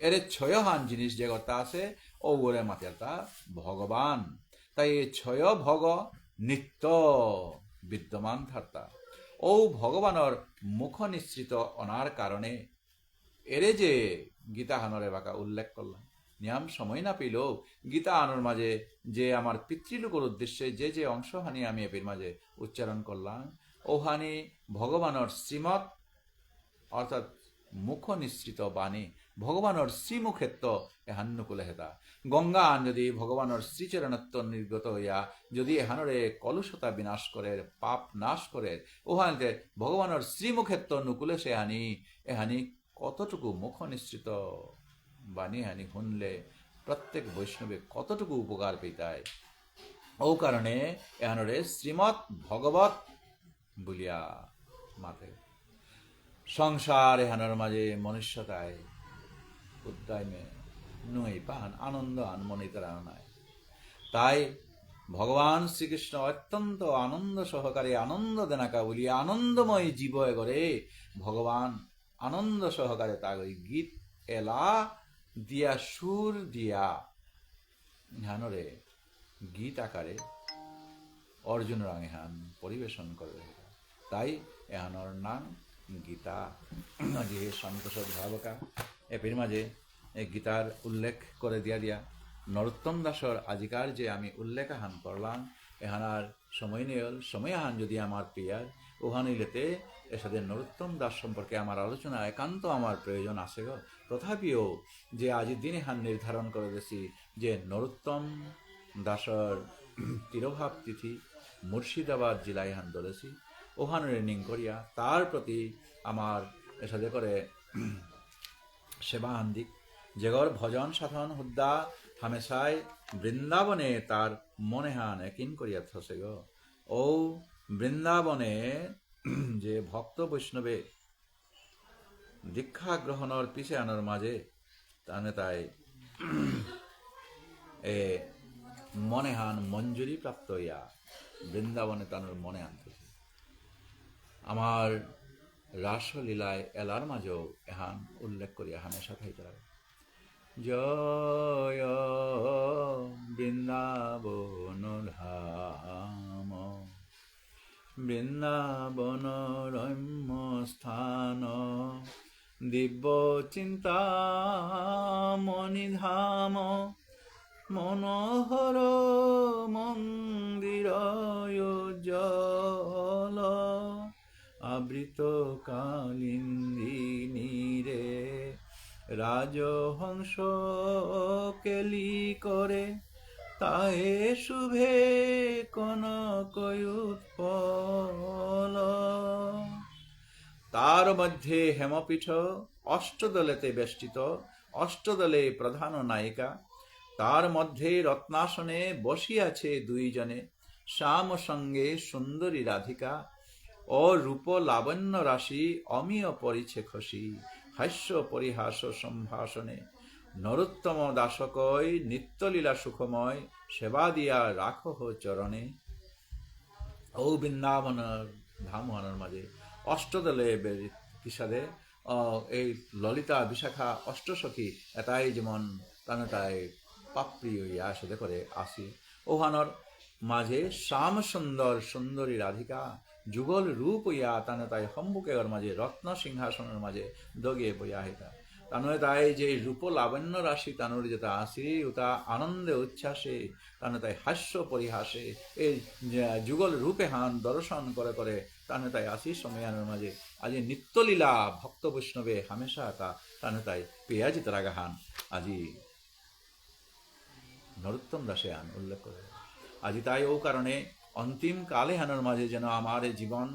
এর ছয়হান জিনিস যে গর্তা আছে ও ওরে মাতেটা ভগবান। তাই এই ছয় ভগ নিত্য বিদ্যমান থার্তা ও ভগবানের মুখ নিশ্চিত অনার কারণে এরে যে গীতা হানরে বাকা উল্লেখ করলাম। নিয়াম সময় না পেলেও গীতা আনোর মাঝে যে আমার পিতৃলোকের উদ্দেশ্যে যে যে অংশহানি আমি এর মাঝে উচ্চারণ করলাম ওহানি ভগবানের শ্রীমৎ অর্থাৎ মুখ নিশ্চিত বাণী ভগবানের শ্রীমুখেত্ব এহান্নুকুলে হেতা। গঙ্গা আন যদি ভগবানের শ্রীচরণত্ব নির্গত হইয়া যদি এহানরে কলুষতা বিনাশ করে পাপ নাশ করে ওহানিতে ভগবানের শ্রীমুখেত্ব নুকুলে সে হানি এহানি কতটুকু মুখ নিশ্চিত বাণী হানি শুনলে প্রত্যেক বৈষ্ণবে কতটুকু উপকার পেতায়। ও কারণে এহানরে শ্রীমৎ ভগবত বলিয়া মাতে। সংসার এহানোর মাঝে মনুষ্যতায় উদ্যায় নই পান আনন্দ আন মনিতরা নাই। তাই ভগবান শ্রীকৃষ্ণ অত্যন্ত আনন্দ সহকারে আনন্দ দেনাকা বলিয়া আনন্দময় জীব করে ভগবান আনন্দ সহকারে তা গীত এলা দিয়া সুর দিয়া ইহানরে গীত আকারে অর্জুন রাং এহান পরিবেশন করে। তাই এহানোর নাম গীতা। যে সন্তোষ ভাবকা এর মাঝে গীতার উল্লেখ করে দিয়া নরোত্তম দাসর আজিকার যে আমি উল্লেখ আহান করলাম এহানার সময় নেল সময় আহান যদি আমার প্রিয়ার ওহানিলেতে এর সাথে নরোত্তম দাস সম্পর্কে আমার আলোচনা একান্ত আমার প্রয়োজন আছে গো। তথাপিও যে আজির দিন এহান নির্ধারণ করে দিয়েছি যে নরোত্তম দাসর তিরোভাব তিথি মুর্শিদাবাদ জেলায় এহান ধরেছি ওহান রেনিং করিয়া তার প্রতি আমার এর সাথে করে সেবা হান্দিক যেগর ভজন সাধন হুদ্দা হামেশাই বৃন্দাবনে তার মনে হান একিন করিয়া থসে গো। ও বৃন্দাবনে যে ভক্ত বৈষ্ণবে দীক্ষা গ্রহণের পিছে আনার মাঝে তানে তাই এ মনে হান মঞ্জুরি প্রাপ্ত হইয়া বৃন্দাবনে তানোর মনে আনতেছে। আমার রাসলীলায় এলার মাঝেও এহান উল্লেখ করিয়া হামেশা খাইতে লাগে। জয় বৃন্দাবন ধাম বৃন্দাবন রম্য স্থান দিব্য চিন্তামণিধাম মনোহর মন্দির উজ্জ্বল আবৃত কালিন্দী রাজহংস কেলি করে তাহে শুভে কনক উৎপল। তার মধ্যে হেমপীঠ অষ্টদলেতে বেষ্টিত, অষ্টদলে প্রধান নায়িকা। তার মধ্যে রত্নাসনে বসিয়াছে দুইজনে, শ্যাম সঙ্গে সুন্দরী রাধিকা। ও রূপ লাবণ্য রাশি অমিয় পরিছে খসি, হাস্য পরিহাস সম্ভাষণে। নরোত্তম দাসকয় নিত্যলীলা সুখময়, সেবা দিয়া রাখহ চরণে। ও বৃন্দাবনের ধামহানের মাঝে অষ্টদলে কিসাদে এই ললিতা বিশাখা অষ্টসখী এটাই যেমন তানে তাই পাপ্রি হইয়া সাথে করে আসি। ওহানোর মাঝে শ্যাম সুন্দর সুন্দরী রাধিকা যুগল রূপ হইয়া তানে তাই সম্মুখের মাঝে রত্ন সিংহাসনের মাঝে দগিয়ে বইয়া হইতা। তানরে তাই যে রূপ লাবণ্য রাশি তানুর যেটা আসি ওটা আনন্দে উচ্ছ্বাসে তানে তাই হাস্য পরিহাসে এই যুগল রূপে হান দর্শন করে করে তানে তাই আসি সময়ানের মাঝে আজি নিত্যলীলা ভক্ত বৈষ্ণবে হামেশা তা তানে তাই পেয়াজিত রাগা হান আজি নরোত্তম দাসে হান উল্লেখ করে। আজি তাই ও কারণে অন্তিম কালে হানোর মাঝে যেন আমার জীবন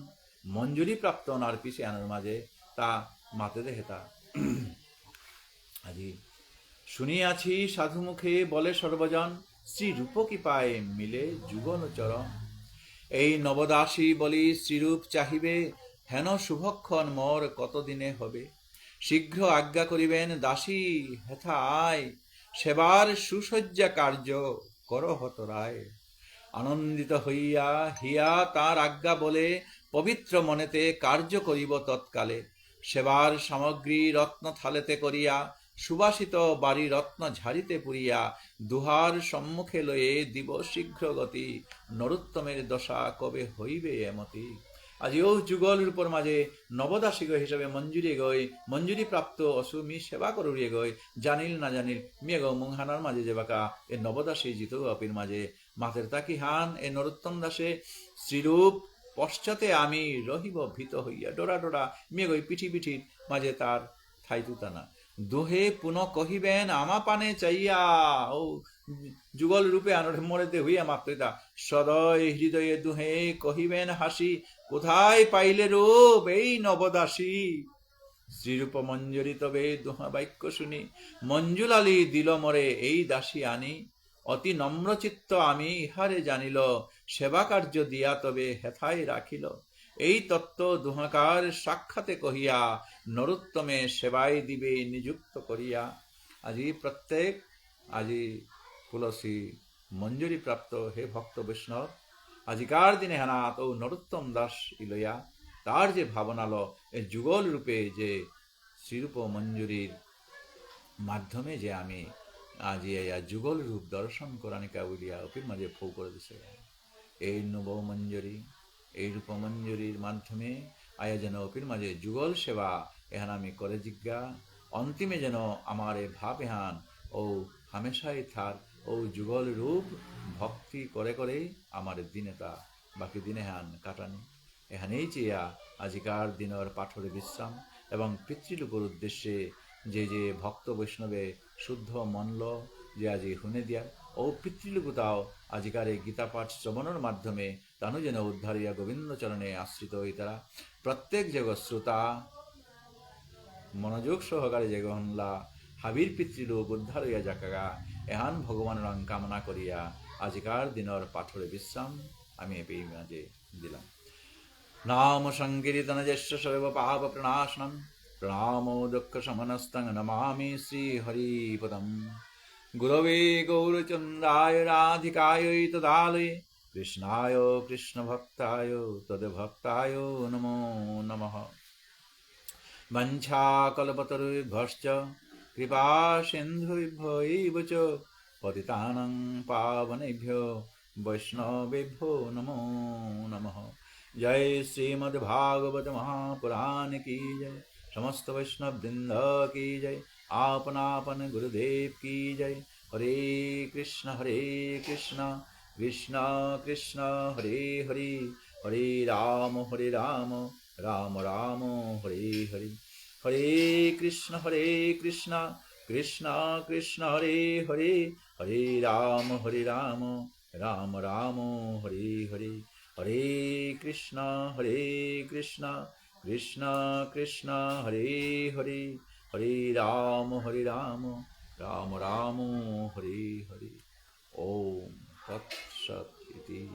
মঞ্জুরি প্রাপ্ত নার পিছে হানোর মাঝে তা মাতে দেহে তা আজি শুনিয়াছি সাধু মুখে বলে সর্বজন, শ্রী রূপ কি পায় মিলে যুগল চরণ। এই নবদাসী বলি শ্রীরূপ চাহিবে, হেন শুভক্ষণ মোর কতদিনে হবে। শীঘ্র আজ্ঞা করিবেন দাসী হেথা আয়, সেবার সুসজ্জা কার্য করহত রায়। আনন্দিত হইয়া হিয়া তার আজ্ঞা বলে, পবিত্র মনেতে কার্য করিব তৎকালে। সেবার সামগ্রী রত্ন থালেতে করিয়া, সুবাসিত বাড়ি রত্ন ঝাড়িতে পুরিয়া, দুহার সম্মুখে লয়ে দিব শীঘ্র গতি। নরোত্তমের দশা কবে হইবে এমতি। আজি ও যুগল রূপর মাঝে নবদাসী গৈ হিসাবে মঞ্জুরি গৈ মঞ্জুরি প্রাপ্ত অসুমি সেবা করুরিয়ে গৈ জানিল না জানিল মিয়ে গো মুংহানার মাঝে যে বাকা এ নবদাসী জিত অপির মাঝে মাতের তাকি হান এ নরোত্তম দাসে শ্রীরূপ পশ্চাতে আমি রহিব ভীত হইয়া ডোরা ডোরা মিয়ে গই পিঠি পিঠির মাঝে তার ঠাইতুতানা। দোহে পুনঃ কহিবেন আমা পানে চাইয়া, ও যুগল রূপে আনরে মরেতে হইয়া মাত্রিতা সদয় হৃদয়ে দুহে কহিবেন হাসি, কোথায় পাইলে রূপ এই নবদাসী। শ্রীরূপ মঞ্জুরি তবে দুহা বাক্য শুনি, মঞ্জুলালি দিল মরে এই দাসী আনি। অতি নম্রচিত্ত আমি ইহারে জানিল, সেবা কার্য দিয়া তবে হেথায় রাখিল। এই তত্ত্ব দুহাকার সাক্ষাতে কহিয়া, নরোত্তমে সেবাই দিবে নিযুক্ত করিয়া। আজি প্রত্যেক আজি তুলসী মঞ্জুরি প্রাপ্ত হে ভক্ত বৈষ্ণব, আজিকার দিনে হেনাত ও নরোত্তম দাস ইলয়া তার যে ভাবনা ল এ যুগল রূপে যে শ্রীরূপ মঞ্জুরির মাধ্যমে যে আমি আজি যুগল রূপ দর্শন করানিকা উলিয়া অপির মাঝে ফৌ করে দিছে। এই নব মঞ্জুরি এই রূপ মঞ্জুরির মাধ্যমে আয়া যেন অপির মাঝে যুগল সেবা এহান আমি করে জিজ্ঞা। অন্তিমে যেন আমার এ ভাব এহান ও হামেশাই থার ও যুগল রূপ ভক্তি করে করেই আমার দিনে তা বাকি দিনে হান কাটানি। এখানেই চেয়া আজিকার দিনের পাঠরে বিশ্রাম এবং পিতৃলোকের উদ্দেশ্যে যে যে ভক্ত বৈষ্ণবে শুদ্ধ মনল যে আজি হুনে দিয়া ও পিতৃলোকতাও আজিকার এই গীতা পাঠ শ্রবণের মাধ্যমে তানু যেন উদ্ধারিয়া গোবিন্দচরণে আশ্রিত হই তারা প্রত্যেক জগৎ শ্রোতা মনোযোগ সহকারে যে গহনলা হাবির পিতৃলোক উদ্ধার হইয়া যাকাগা এহান ভগবানের রং কামনা করিয়া আজিকার দিনের পাঠরে বিশ্রাম আমি এই মাঝে দিলাম। নাম সংকীর্তন যশ সর্ব পাপ প্রণাশনম প্রণামো দুঃখ শমনস্তং নমামি শ্রী হরিপদম। গুরবে গৌরচন্দ্রায় রাধিকায় তদালয়ে কৃষ্ণায় কৃষ্ণভক্তায় তদ্ভক্তায় নমো নমঃ। বঞ্ছাকল্পতরুভ্যশ্চ কৃপা সিন্ধুভ্যো এব চ পতিতানাং পাবনেভ্यो वैष्णवेभ्यो नमो नमः। जय श्रीमद्भागवत महापुराण की जय। समस्त वैष्णव वृंद की जय। आपन आपन गुरुदेव की जय। हरे कृष्ण कृष्ण कृष्ण हरे हरे, हरे राम राम राम हरे हरे। हरे कृष्ण कृष्ण कृष्ण हरे हरे, हरे राम राम राम हरे हरे। हरे कृष्ण कृष्ण कृष्ण हरे हरे, हरे राम राम राम हरे हरे। ओम तत्सत इति।